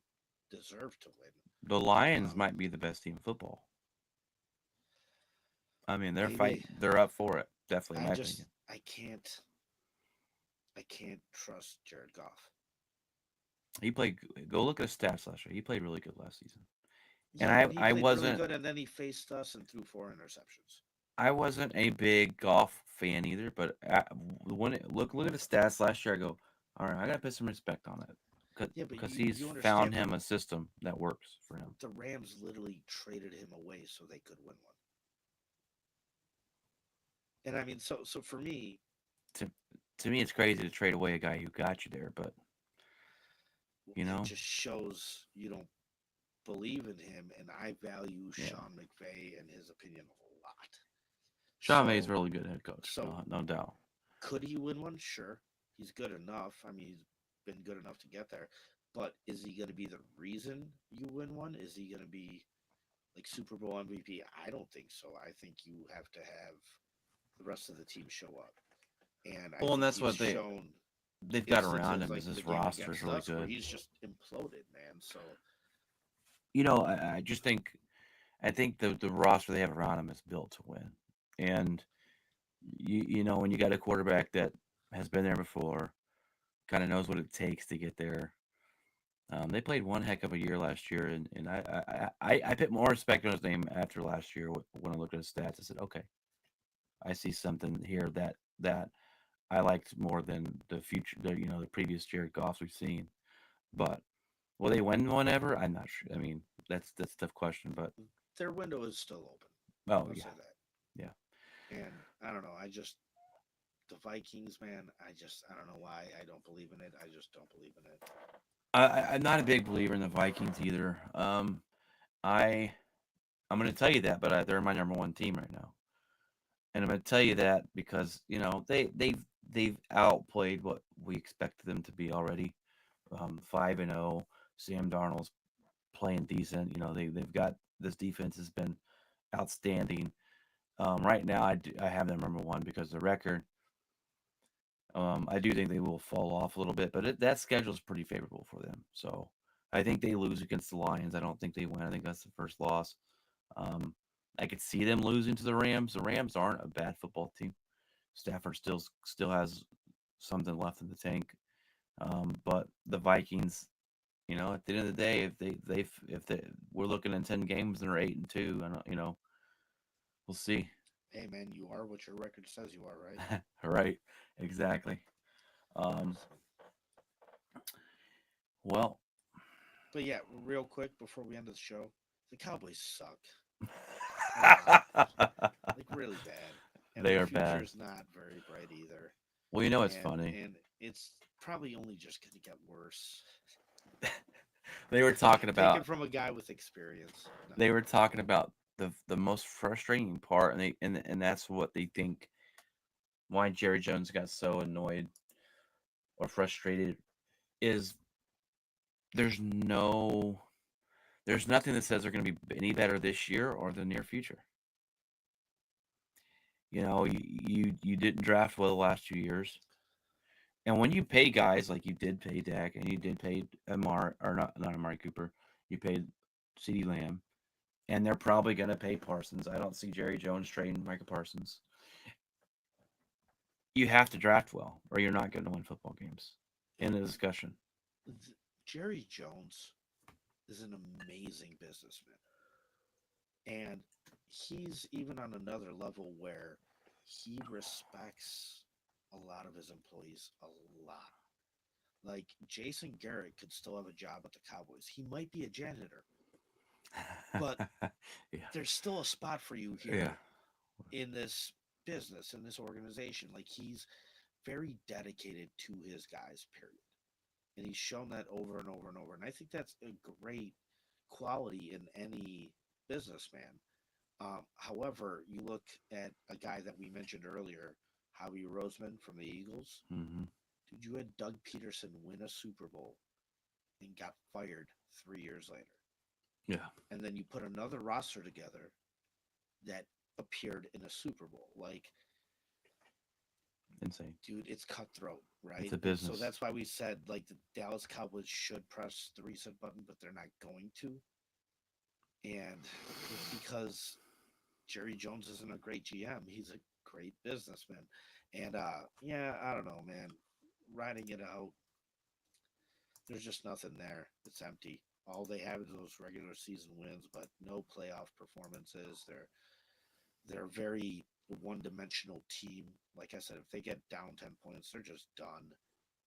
deserve to win. The Lions Um, might be the best team in football. I mean, they're maybe fighting. They're up for it. Definitely, in I my just opinion. I can't trust Jared Goff. He played. Go look at his stats last year. He played really good last season. And Yeah, but he I played really wasn't good, and then he faced us and threw 4 interceptions. a big golf fan either. But look at the stats last year, I go, all right, I gotta put some respect on it Yeah, but because you he's found understand him a system that works for him. the Rams literally traded him away so they could win one. And I mean, so for me, To to me, it's crazy to trade away a guy who got you there, but you it know, just shows you don't believe in him, and I value yeah. Sean McVay and his opinion a lot. Sean May's a So, really good head coach, so no doubt. could he win one? Sure, he's good enough. I mean, he's been good enough to get there. But is he going to be the reason you win one? Is he going to be like Super Bowl MVP? I don't think so. I think you have to have the rest of the team show up, and I Well, and think that's he's what shown they've got around instances him. like Is the his game roster is against really us where good. he's just imploded, man. So I just think the roster they have around him is built to win, and when you got a quarterback that has been there before, kind of knows what it takes to get there. They played one heck of a year last year, and I put more respect on his name after last year when I looked at his stats. I said, okay, I see something here that I liked more than the previous Jared Goffs we've seen. But will they win one ever? I'm not sure. I mean, that's a tough question, but their window is still open. oh I'll yeah, say that. yeah. And I don't know. I just the Vikings, man. I don't know why I don't believe in it. I just don't believe in it. I'm not a big believer in the Vikings either. I I'm going to tell you that, but they're my number one team right now, and I'm going to tell you that because they've outplayed what we expected them to be already. 5-0. Sam Darnold's playing decent. They've got this defense has been outstanding. Right now, I have them number one because the record. I do think they will fall off a little bit, but that schedule is pretty favorable for them. So I think they lose against the Lions. I don't think they win. I think that's the first loss. Um, I could see them losing to the Rams. The Rams aren't a bad football team. Stafford still has something left in the tank. But the Vikings, at the end of the day, if they we're looking at 10 games and they're 8-2, and we'll see. Hey man, you are what your record says you are, right? Right? Exactly. Um, So, well, but yeah, real quick before we end the show, the Cowboys suck. I don't know, like really bad, and they their are future bad. is not very bright either. Well, it's And funny. and it's probably only just going to get worse. They were talking Taken about from a guy with experience. No. they were talking about the most frustrating part, and that's what they think why Jerry Jones got so annoyed or frustrated is there's no there's nothing that says they're going to be any better this year or the near future. You didn't draft well the last 2 years, and when you pay guys like you did pay Dak and you did pay Amari or not Amari Cooper, you paid CeeDee Lamb, and they're probably going to pay Parsons. I don't see Jerry Jones trading Micah Parsons. You have to draft well, or you're not going to win football games. In the discussion. Jerry Jones is an amazing businessman. And he's even on another level where he respects a lot of his employees a lot. Like Jason Garrett could still have a job at the Cowboys. He might be a janitor, but Yeah, there's still a spot for you yeah, here in this business, in this organization. Like he's very dedicated to his guys, period. And he's shown that over and over and over. And I think that's a great quality in any businessman. However, you look at a guy that we mentioned earlier, Howie Roseman from the Eagles. hmm Dude, you had Doug Peterson win a Super Bowl and got fired 3 years later. yeah, And then you put another roster together that appeared in a Super Bowl. Like, insane. dude, it's cutthroat, It's right? a And so business. that's why we said like the Dallas Cowboys should press the reset button, but they're not going to. And it's because Jerry Jones isn't a great GM. He's a great businessman. And yeah, I don't know, man. Riding it out, there's just nothing there. It's empty. All they have is those regular season wins, but no playoff performances. They're a very one dimensional team. Like I said, if they get down 10 points, they're just done.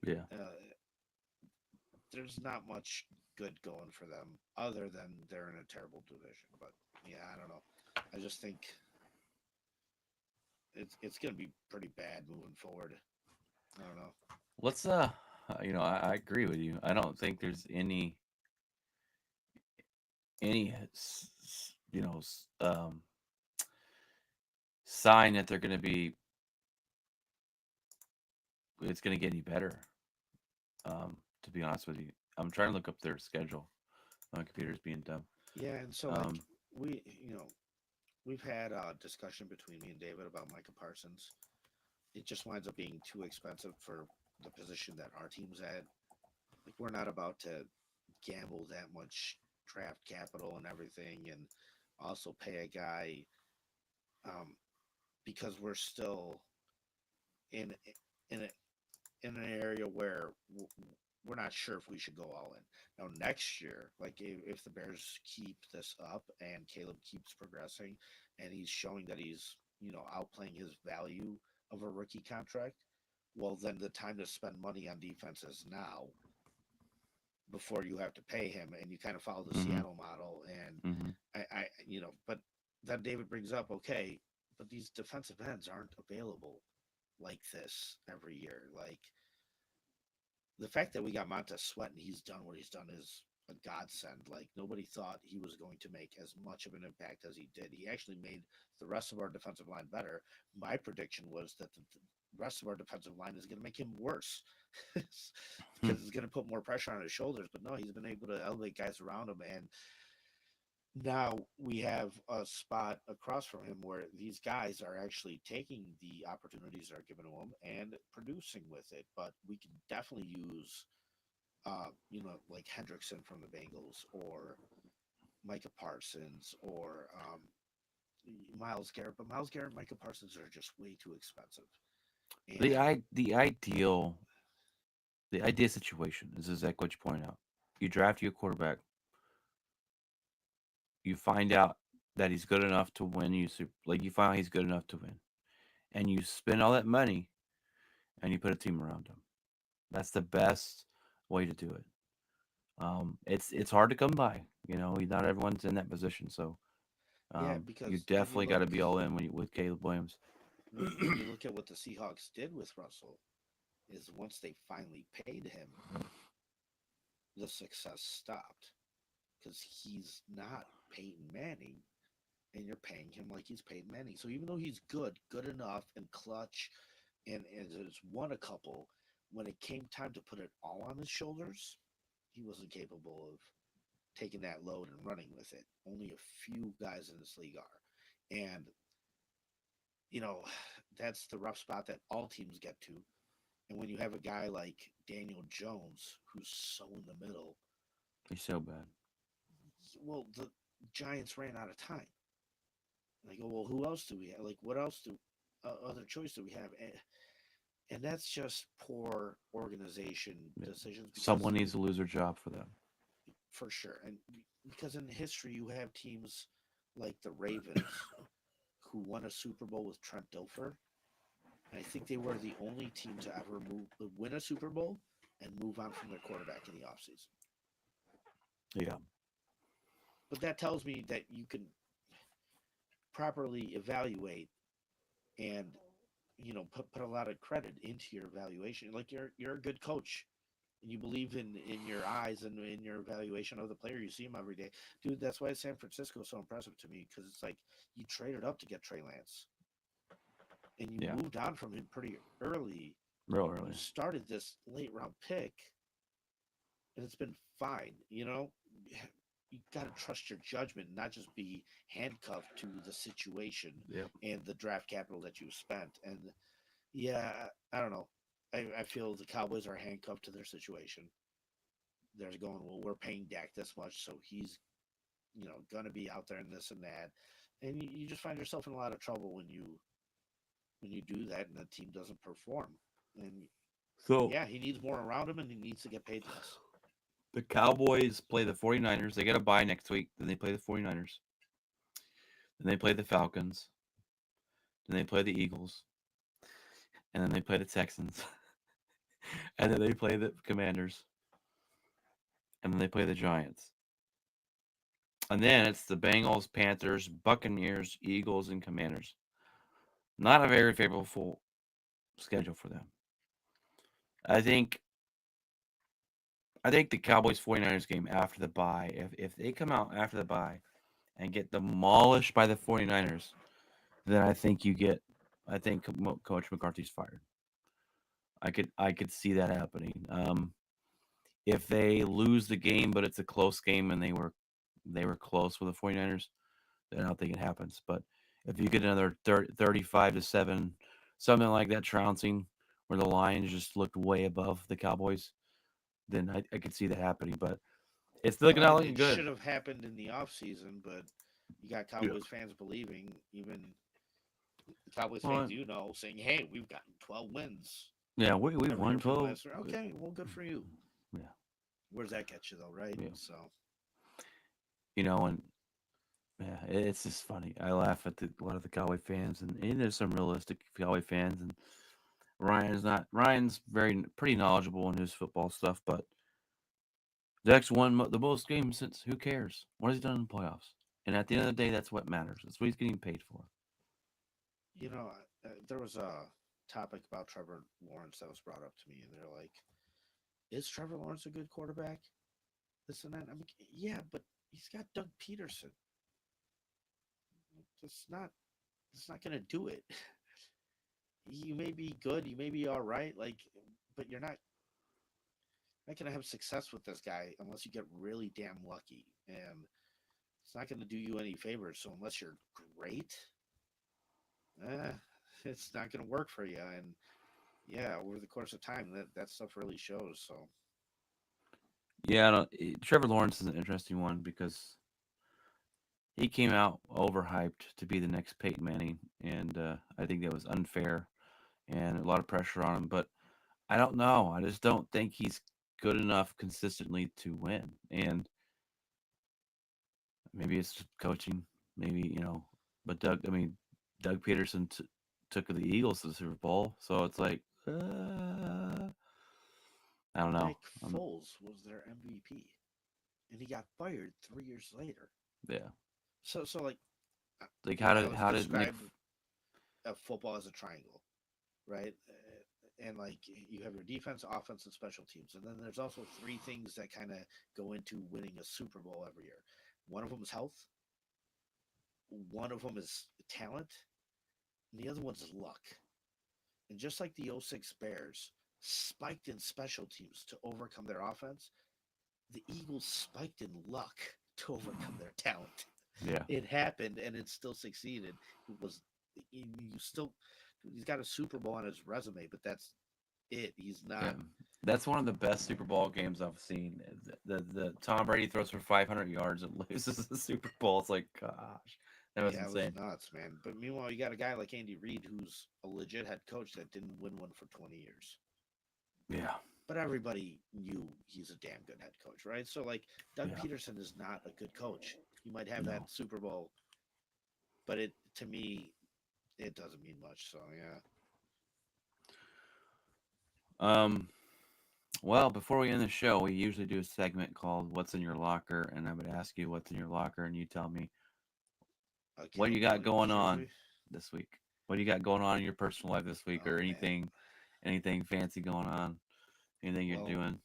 Yeah. There's not much good going for them other than they're in a terrible division. But yeah, I don't know. I just think it's going to be pretty bad moving forward. I don't know. Let's I agree with you. I don't think there's any sign that they're going to be it's going to get any better. To be honest with you, I'm trying to look up their schedule. My computer's being dumb. Yeah, and so like Um, we, we've had a discussion between me and David about Micah Parsons. It just winds up being too expensive for the position that our team's at. Like we're not about to gamble that much draft capital and everything, and also pay a guy um, because we're still in in a, in an area where we're not sure if we should go all in. Now, next year, like if the Bears keep this up and Caleb keeps progressing and he's showing that he's, outplaying his value of a rookie contract, well, then the time to spend money on defense is now before you have to pay him. And you kind of follow the hmm Seattle model. And hmm but then David brings up, okay, but these defensive ends aren't available like this every year. Like, the fact that we got Montez Sweat and he's done what he's done is a godsend. Like nobody thought he was going to make as much of an impact as he did. He actually made the rest of our defensive line better. My prediction was that the rest of our defensive line is going to make him worse because it's going to put more pressure on his shoulders. But no, he's been able to elevate guys around him, and now we have a spot across from him where these guys are actually taking the opportunities that are given to them and producing with it. But we can definitely use, like Hendrickson from the Bengals or Micah Parsons or Miles Garrett. But Miles Garrett and Micah Parsons are just way too expensive. The And I the ideal the idea situation is exactly what you pointed out. You draft you a quarterback, you find out that he's good enough to win. Like you find out he's good enough to win, and you spend all that money and you put a team around him. That's the best way to do it. It's hard to come by. Not everyone's in that position, so yeah, you because when you definitely got look to be all in with Caleb Williams. when you look at what the Seahawks did with Russell, is once they finally paid him, the success stopped because he's not Peyton Manning, and you're paying him like he's Peyton Manning. So even though he's good enough and clutch, and has won a couple, when it came time to put it all on his shoulders, he wasn't capable of taking that load and running with it. Only a few guys in this league are, and you know that's the rough spot that all teams get to. And when you have a guy like Daniel Jones, who's so in the middle, He's so bad. well, the Giants ran out of time. And I go, well, who else do we have? Like, what else do other choice do we have? And that's just poor organization Yeah. decisions because Someone needs to lose their job for them. for sure, and because in history you have teams like the Ravens who won a Super Bowl with Trent Dilfer. And I think they were the only team to ever win a Super Bowl and move on from their quarterback in the offseason. Yeah. But that tells me that you can properly evaluate and put a lot of credit into your evaluation. Like you're a good coach and you believe in your eyes and in your evaluation of the player. You see him every day, dude. That's why San Francisco is so impressive to me, because it's like you traded up to get Trey Lance and you Yeah. moved on from him pretty early. Real You early. started this late round pick and it's been fine. You got to trust your judgment, not just be handcuffed to the situation Yep. and the draft capital that you spent. And yeah, I don't know. I feel the Cowboys are handcuffed to their situation. They're going, well, we're paying Dak this much, so he's gonna be out there and this and that, and you just find yourself in a lot of trouble when you do that and the team doesn't perform. And So yeah, he needs more around him, and he needs to get paid less. the Cowboys play the 49ers. They got a bye next week. Then they play the 49ers. Then they play the Falcons. Then they play the Eagles. And then they play the Texans. And then they play the Commanders. And then they play the Giants. And then it's the Bengals, Panthers, Buccaneers, Eagles, and Commanders. Not a very favorable schedule for them. I think I think the Cowboys 49ers game after the bye, if they come out after the bye and get demolished by the 49ers, then I think Coach McCarthy's fired. I could see that happening. If they lose the game, but it's a close game and they were close with the 49ers, then I don't think it happens. But if you get another 35-7, something like that trouncing, where the Lions just looked way above the Cowboys, then I could see that happening. But it's Well, looking not looking it good. should have happened in the off season, but you got Yeah. Cowboys fans believing, even Cowboys Well, fans, saying, "Hey, we've gotten 12 wins yeah, we every won year for the 12. last year." Okay, well, good for you. Yeah, Where's that get you though, right? yeah. So And yeah, it's just funny. I laugh at a lot of the Cowboy fans, and there's some realistic Cowboy fans, and Ryan's not. Ryan's pretty knowledgeable in his football stuff, but Dex won the most games since. Who cares? What has he done in the playoffs? And at the end of the day, that's what matters. That's what he's getting paid for. there was a topic about Trevor Lawrence that was brought up to me, and they're like, "Is Trevor Lawrence a good quarterback?" This and that. I'm like, "Yeah, but he's got Doug Peterson. It's not. It's not gonna do it. You may be good, you may be all right, like, but you're not gonna have success with this guy unless you get really damn lucky, and it's not gonna do you any favors. So unless you're great, eh, it's not gonna work for you. And yeah, over the course of time, that stuff really shows. So Yeah, Trevor Lawrence is an interesting one because he came out overhyped to be the next Peyton Manning, and I think that was unfair. and a lot of pressure on him. But I don't know. I just don't think he's good enough consistently to win. And maybe it's coaching. Maybe but Doug Peterson took the Eagles to the Super Bowl, so it's like I don't know. Nick Foles was their MVP, and he got fired 3 years later. Yeah. So like, Like I always how did Nick? describe football as a triangle, right? And like you have your defense, offense, and special teams, and then there's also three things that kind of go into winning a Super Bowl every year. One of them is health. One of them is talent, and the other one's luck. And just like the '06 Bears spiked in special teams to overcome their offense, the Eagles spiked in luck to overcome their talent. Yeah. It happened, and it still succeeded. It was you still he's got a Super Bowl on his resume, but that's it. He's Yeah. not. That's one of the best Super Bowl games I've seen. The Tom Brady throws for 500 yards and loses the Super Bowl. It's like, gosh, that was Yeah, it was insane. nuts, man. But meanwhile, you got a guy like Andy Reid, who's a legit head coach that didn't win one for 20 years. Yeah. But everybody knew he's a damn good head coach, right? So like Doug Yeah. Peterson is not a good coach. He might have No. that Super Bowl, but it to me it doesn't mean much. So yeah. Um. Well, before we end the show, we usually do a segment called "What's in Your Locker," and I would ask you what's in your locker, and you tell me what Okay, you got well, going here's on this week. What do you got going on in your personal life this week, oh or man. anything fancy going on? Anything you're Well, doing?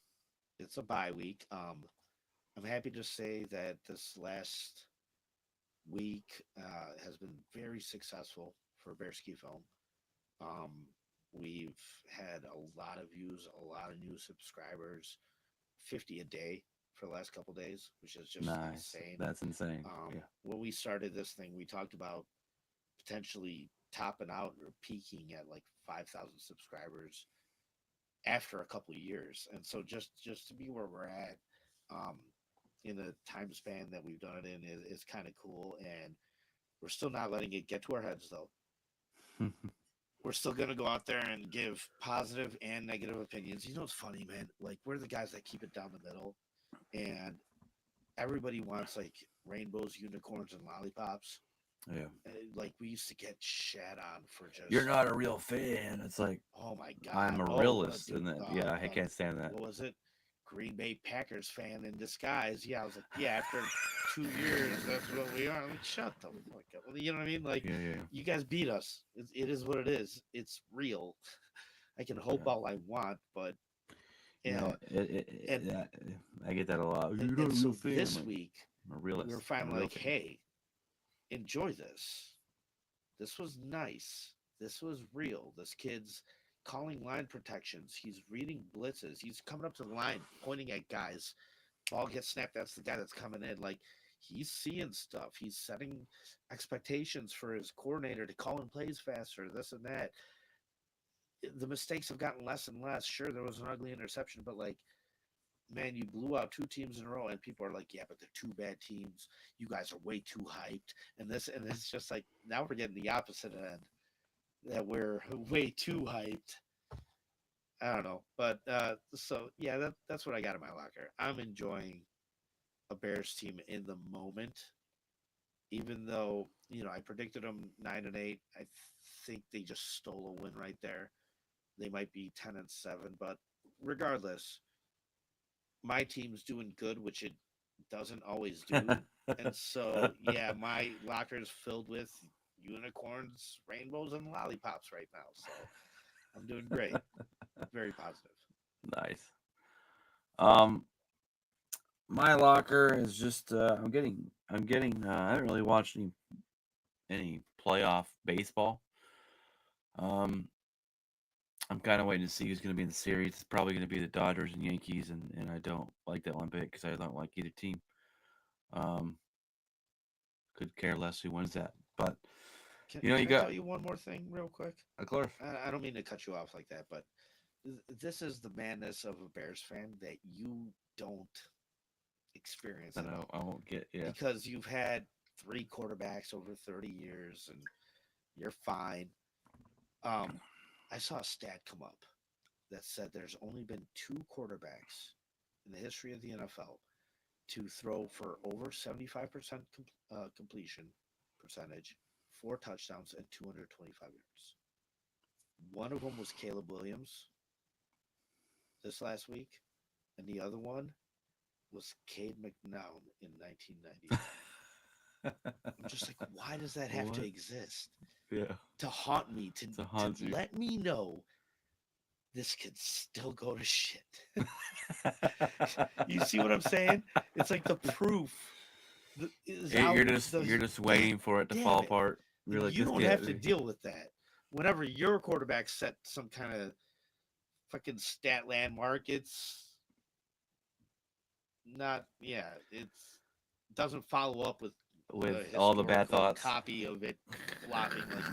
it's a bye week. I'm happy to say that this last week has been very successful for Bearski Film. Um, we've had a lot of views, a lot of new subscribers, 50 a day for the last couple days, which is just Nice. insane. That's insane. Yeah. When we started this thing, we talked about potentially topping out or peaking at like 5,000 subscribers after a couple of years. And so just to be where we're at, um, in the time span that we've done it in is kind of cool. And we're still not letting it get to our heads though. We're still gonna go out there and give positive and negative opinions. You know what's funny, man? Like we're the guys that keep it down the middle, and everybody wants like rainbows, unicorns, and lollipops. Yeah. Like we used to get shat on for You're just, not a real fan. It's like oh my I'm god, a oh realist, dude, and that yeah, I can't stand that. what was it? Green Bay Packers fan in disguise. Yeah, I was like, yeah, after 2 years, that's what we are. I'm like, shut the fuck up. You know what I mean? Like, Yeah, yeah, you guys beat us. It is what it is. It's real. I can hope yeah. all I want, but yeah. And Yeah, I get that a lot. and, You're not and a so real fan. I'm this like, week I'm a we were realist. I'm a finally real like, fan. hey, enjoy this. This was nice. This was real. This kid's calling line protections. He's reading blitzes. He's coming up to the line, pointing at guys. Ball gets snapped. That's the guy that's coming in. Like he's seeing stuff. He's setting expectations for his coordinator to call in plays faster. This and that. The mistakes have gotten less and less. Sure, there was an ugly interception, but like, man, you blew out two teams in a row, and people are like, yeah, but they're two bad teams. You guys are way too hyped, and it's just like now we're getting the opposite end that we're way too hyped. I don't know, but so yeah, that's what I got in my locker. I'm enjoying a Bears team in the moment, even though I predicted them 9-8. I think they just stole a win right there. They might be 10-7, but regardless, my team's doing good, which it doesn't always do. And so, yeah, my locker is filled with unicorns, rainbows, and lollipops right now. So I'm doing great. Very positive. Nice. Um, my locker is just I haven't really watched any playoff baseball. Um, I'm kind of waiting to see who's going to be in the series. It's probably going to be the Dodgers and Yankees, and I don't like that one bit because I don't like either team. Um, could care less who wins that. But you Can I tell got you one more thing real quick? of course. I don't mean to cut you off like that, but this is the madness of a Bears fan that you don't experience I at know all I won't get yeah. because you've had three quarterbacks over 30 years and you're fine. Um, I saw a stat come up that said there's only been 2 quarterbacks in the history of the NFL to throw for over 75% completion percentage, 4 touchdowns, and 225 yards. One of them was Caleb Williams this last week, and the other one was Cade McNown in 1998. I'm just like, why does that have to What? exist? Yeah. To haunt me, To haunt to you. let me know this could still go to shit. You see what I'm saying? It's like the proof is out. You're just waiting for it to fall Damn it. apart. You're And like, you just don't get have to deal with that. Whenever your quarterback set some kind of fucking stat landmark, it's not, yeah, it's doesn't follow up with with a all the bad historical thoughts. copy of it flopping like.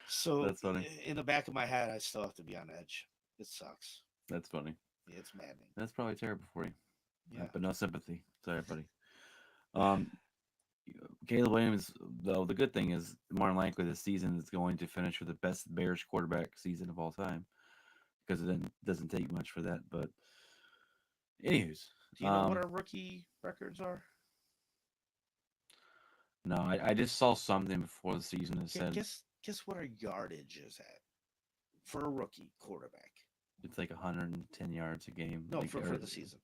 So That's funny. in the back of my head, I still have to be on edge. It sucks. That's funny. It's maddening. That's probably terrible for you. Yeah. But no sympathy. Sorry, buddy. Um, Caleb Williams, though, the good thing is more than likely this season is going to finish with the best Bears quarterback season of all time because it doesn't take much for that. But, anyways, Do you know what our rookie records are? no, I just saw something before the season that said Guess what our yardage is at for a rookie quarterback. it's like 110 yards a game. No, like, for the season.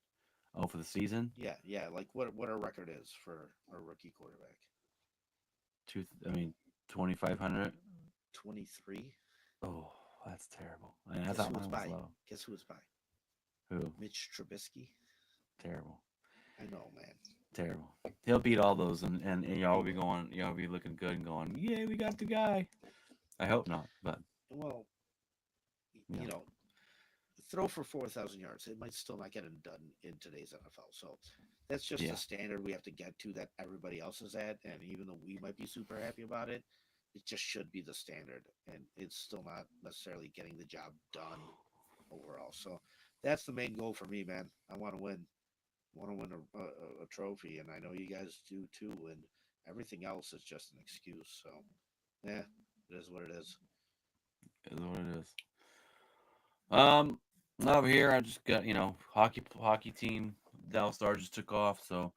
Oh, for the season? Yeah. Like what our record is for our rookie quarterback. 2,500. 23. Oh, that's terrible. I Guess thought who mine it's was by? low. Guess who it's by? Who? Mitch Trubisky. Terrible. I know, man. Terrible. He'll beat all those, and y'all will be going. Y'all will be looking good and going. Yeah, we got the guy. I hope not, but Well, yeah. you know, throw for 4,000 yards. It might still not get it done in today's NFL. So that's just Yeah. the standard we have to get to that everybody else is at. And even though we might be super happy about it, it just should be the standard. And it's still not necessarily getting the job done overall. So that's the main goal for me, man. I want to win. I want to win a trophy, and I know you guys do too. And everything else is just an excuse. So, yeah, it is what it is. Is what it is. Over here I just got hockey team. Dallas Stars just took off, so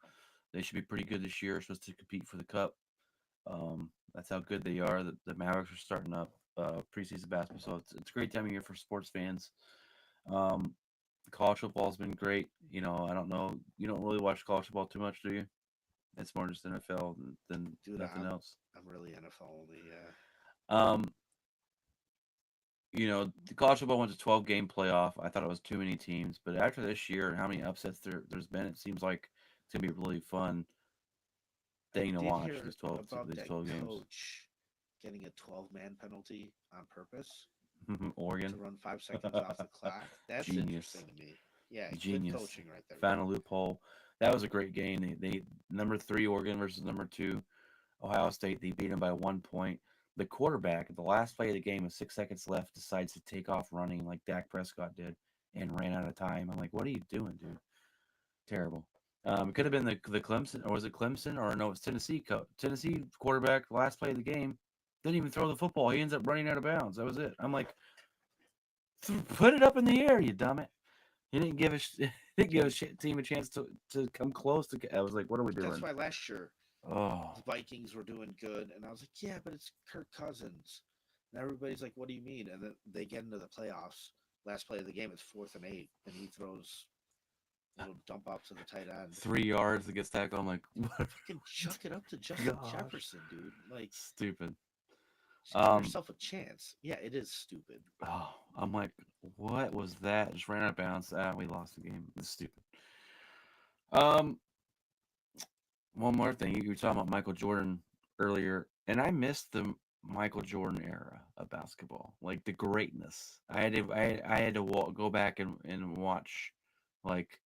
they should be pretty good this year. Supposed to compete for the cup. That's how good they are. The Mavericks are starting up preseason basketball, so it's a great time of year for sports fans. Um, college football's been great. I don't know. You don't really watch college football too much, do you? It's more just NFL than Dude, nothing else. I'm really NFL only. Yeah. Um, the college football went to 12-game playoff. I thought it was too many teams, but after this year and how many upsets there's been, it seems like it's gonna be a really fun thing to I did watch. hear These 12 about these that 12 games. coach getting a 12-man penalty on purpose Oregon to run 5 seconds off the clock. That's Genius. interesting to me. Yeah, Genius. good coaching right there. Found a loophole. That was a great game. They number 3 Oregon versus number 2 Ohio State. They beat them by 1 point. The quarterback at the last play of the game with 6 seconds left decides to take off running like Dak Prescott did and ran out of time. I'm like, what are you doing, dude? Terrible. It could have been the Clemson, or was it Clemson? Or no, it's Tennessee. Tennessee quarterback, last play of the game, didn't even throw the football. He ends up running out of bounds. That was it. I'm like, put it up in the air, you dumb it. He didn't give a team a chance to come close to. I was like, what are we doing? That's why last year Oh, the Vikings were doing good, and I was like, yeah, but it's Kirk Cousins. And everybody's like, what do you mean? And then they get into the playoffs. Last play of the game is 4th and 8, and he throws a little dump off to the tight end. 3 yards that gets tackled. I'm like, what? Fucking chuck it up to Justin Jefferson, dude. Like, stupid. give yourself a chance. Yeah, it is stupid. Oh, I'm like, what was that? Just ran out of bounds. We lost the game. It's stupid. One more thing. You were talking about Michael Jordan earlier, and I missed the Michael Jordan era of basketball, like the greatness. I had to go back and watch like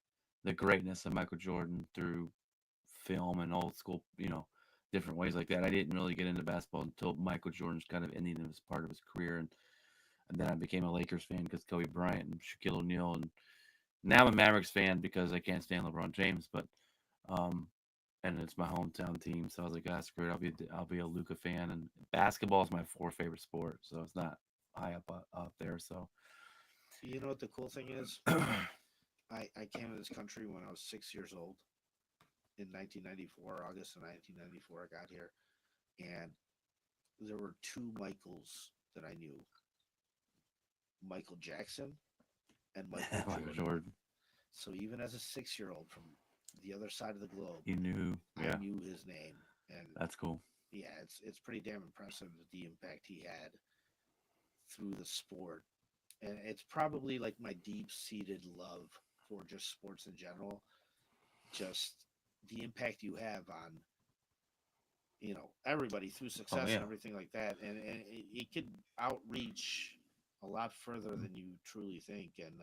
the greatness of Michael Jordan through film and old school, different ways like that. I didn't really get into basketball until Michael Jordan's kind of ending as part of his career, and then I became a Lakers fan because Kobe Bryant and Shaquille O'Neal, and now I'm a Mavericks fan because I can't stand LeBron James, but and it's my hometown team, so I was like, screw it, I'll be a Luka fan, and basketball is my 4th favorite sport, so it's not high up there. So You know what the cool thing is? I came to this country when I was 6 years old in 1994, August of 1994. I got here, and there were two Michaels that I knew: Michael Jackson and Michael Michael Jordan. Jordan, So even as a 6 year old from the other side of the globe, you knew, I yeah, knew his name, and that's cool. yeah, it's pretty damn impressive the impact he had through the sport, and it's probably like my deep seated love for just sports in general, just the impact you have on everybody through Oh success and yeah, everything like that, and it could outreach a lot further than you truly think, and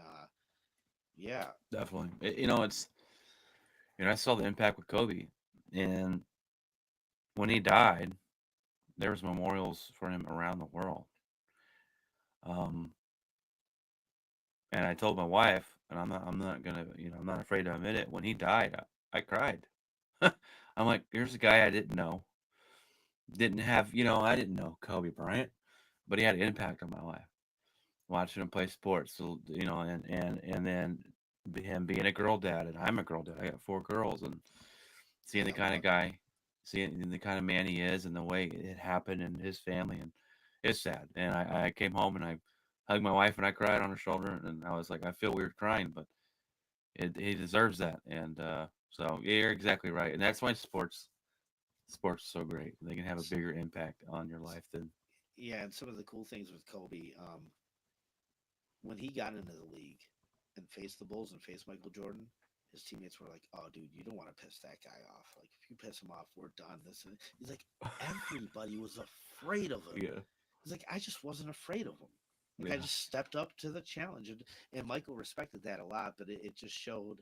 yeah, definitely. It's I saw the impact with Kobe, and when he died, there was memorials for him around the world. Um, and I told my wife, and I'm not gonna, I'm not afraid to admit it. When he died, I cried. I'm like, here's a guy I didn't know, didn't have, I didn't know Kobe Bryant, but he had an impact on my life. Watching him play sports, so and then him being a girl dad, and I'm a girl dad. I got 4 girls, and I seeing the got kind of one. guy, seeing the kind of man he is, and the way it happened, and his family, and it's sad. And I came home and I hugged my wife and I cried on her shoulder, and I was like, I feel weird crying, but he deserves that. And so yeah, you're exactly right, and that's why sports are so great. They can have a S- bigger impact on your life than yeah, and some of the cool things with Kobe, when he got into the league and faced the Bulls and faced Michael Jordan, his teammates were like, "Oh, dude, you don't want to piss that guy off. Like, if you piss him off, we're done." This and he's like, everybody was afraid of him. yeah, He's like, I just wasn't afraid of him. Like, I yeah. just stepped up to the challenge, and Michael respected that a lot. But it just showed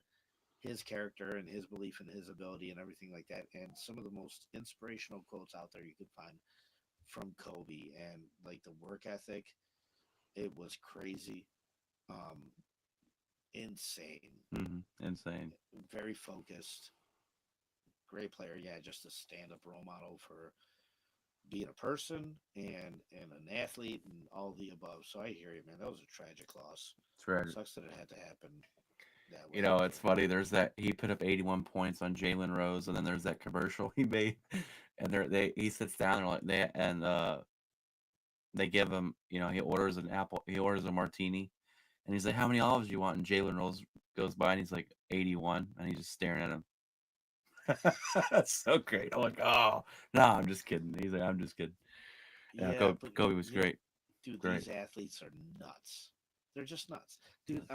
his character and his belief in his ability and everything like that. And some of the most inspirational quotes out there you could find from Kobe, and like the work ethic, it was crazy. Um, insane, Insane. very focused, great player. Yeah, just a stand-up role model for being a person and an athlete and all the above. So I hear you, man. That was a tragic loss. It's tragic. Sucks that it had to happen that way. It's funny. There's that he put up 81 points on Jalen Rose, and then there's that commercial he made, and he sits down and they give him, he orders a martini, and he's like, "How many olives do you want?" And Jalen Rose goes by, and he's like, 81, and he's just staring at him. That's so great. I'm like, oh no, I'm just kidding. He's like, I'm just kidding. Yeah, Yeah, but Kobe was yeah, great, dude, great. these athletes are nuts. They're just nuts, dude.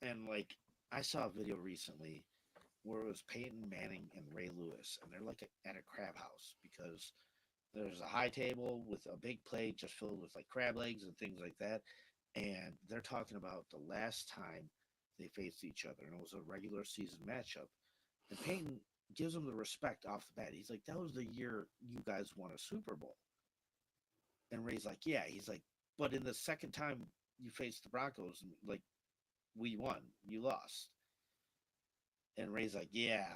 And like I saw a video recently where it was Peyton Manning and Ray Lewis, and they're like at a crab house because there's a high table with a big plate just filled with like crab legs and things like that, and they're talking about the last time they faced each other, and it was a regular season matchup, and Peyton gives them the respect off the bat. He's like, "That was the year you guys won a Super Bowl." And Ray's like, yeah. He's like, but in the second time you faced the Broncos, like we won, you lost. And Ray's like, yeah,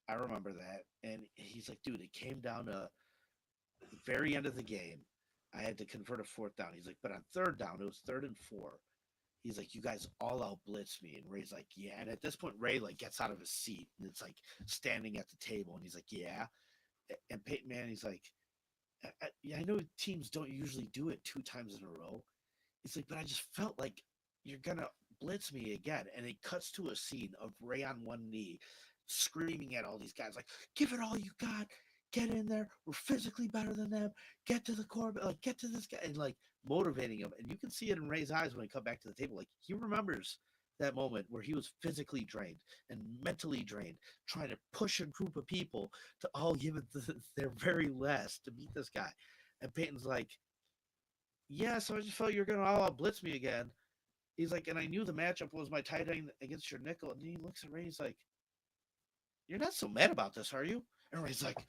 I remember that. And he's like, dude, it came down to the very end of the game. I had to convert a fourth down. He's like, but on third down, it was 3rd and 4. He's like, you guys all out blitz me. And Ray's like, yeah. And at this point, Ray like gets out of his seat and it's like standing at the table. And he's like, yeah. And Peyton Manning's like, yeah, I know teams don't usually do it 2 times in a row. It's like, but I just felt like you're gonna blitz me again. And it cuts to a scene of Ray on one knee screaming at all these guys, like, give it all you got, get in there, we're physically better than them, get to the core, like get to this guy, and like motivating him. And you can see it in Ray's eyes when he come back to the table. Like he remembers that moment where he was physically drained and mentally drained, trying to push a group of people to all give it their very last to beat this guy. And Peyton's like, yeah, so I just felt you were going to all out blitz me again. He's like, and I knew the matchup was my tight end against your nickel. And then he looks at Ray. He's like, you're not so mad about this, are you? And Ray's like,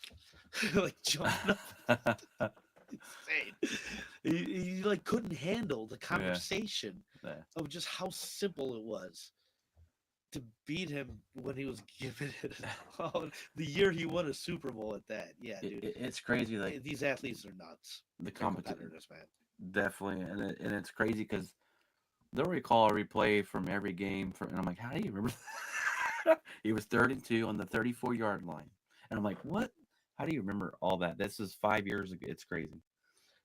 like jumping up. Insane. He like couldn't handle the Yeah, conversation yeah. of just how simple it was to beat him when he was given it all. The year he won a Super Bowl at that. Yeah, dude. It's crazy. Like These athletes are nuts. the They're competition, competitors, man. definitely, and it's crazy because they'll recall a replay from every game, and I'm like, how do you remember? He was 3rd and 2 on the 34-yard line, and I'm like, what? How do you remember all that? This is 5 years ago. It's crazy.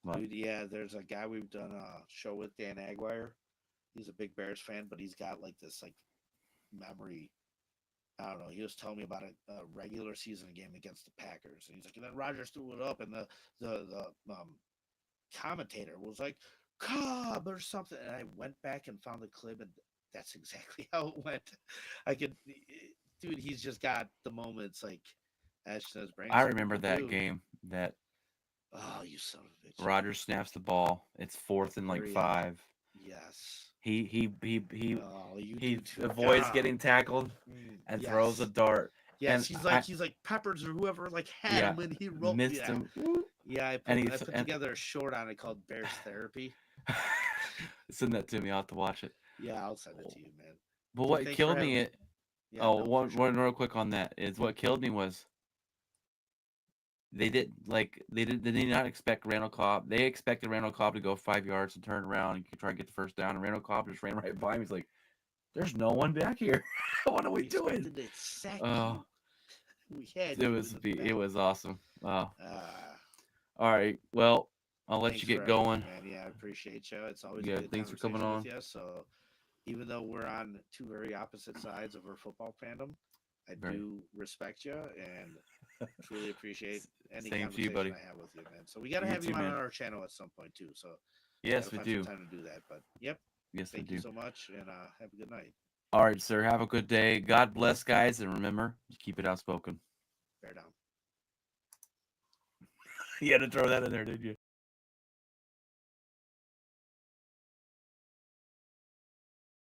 But Dude, yeah, there's a guy we've done a show with, Dan Aguirre. He's a big Bears fan, but he's got like this like memory. I don't know. He was telling me about a regular season game against the Packers, and he's like, and then Rodgers threw it up, and the commentator was like, Cobb or something. And I went back and found the clip, and that's exactly how it went. I could, dude, he's just got the moments like etched in his brain. I Some remember people that do. game that Oh, you son of a bitch. Rodgers snaps the ball. It's 4th and like Hurry up. 5. Yes. Oh, you He do too. avoids God. getting tackled and throws a Yes. dart. Yes, And he's like Peppers or whoever like had yeah, him when he wrote missed yeah. him. Yeah, I And put together a short on it called Bears Therapy. Send that to me. I'll have to watch it. Yeah, I'll send it to you, man. But what Thanks killed for having me, me. Yeah, oh, no, for one sure. real quick on that is what killed me was they did not expect Randall Cobb. They expected Randall Cobb to go 5 yards and turn around and try and get the first down. And Randall Cobb just ran right by him. He's like, "There's no one back here. What are we doing?" expected to sack Oh, you. We had it you was in the it back. was awesome. Oh, Ah, all right. Well, I'll let thanks you for get everything, going. man. Yeah, I appreciate you. It's always Yeah, a good thanks for coming conversation on. with you. So, even though we're on two very opposite sides of our football fandom, I Right. do respect you and truly appreciate any Same to you, conversation buddy. I have with you, man. So we got to You have too, you on man. our channel at some point too. So Yes, gotta we find do. some time to do that. But yep, Yes, we thank you do. so much, and have a good night. All right, sir. Have a good day. God bless, guys, and remember, keep it outspoken. Bear down. You had to throw that in there, didn't you?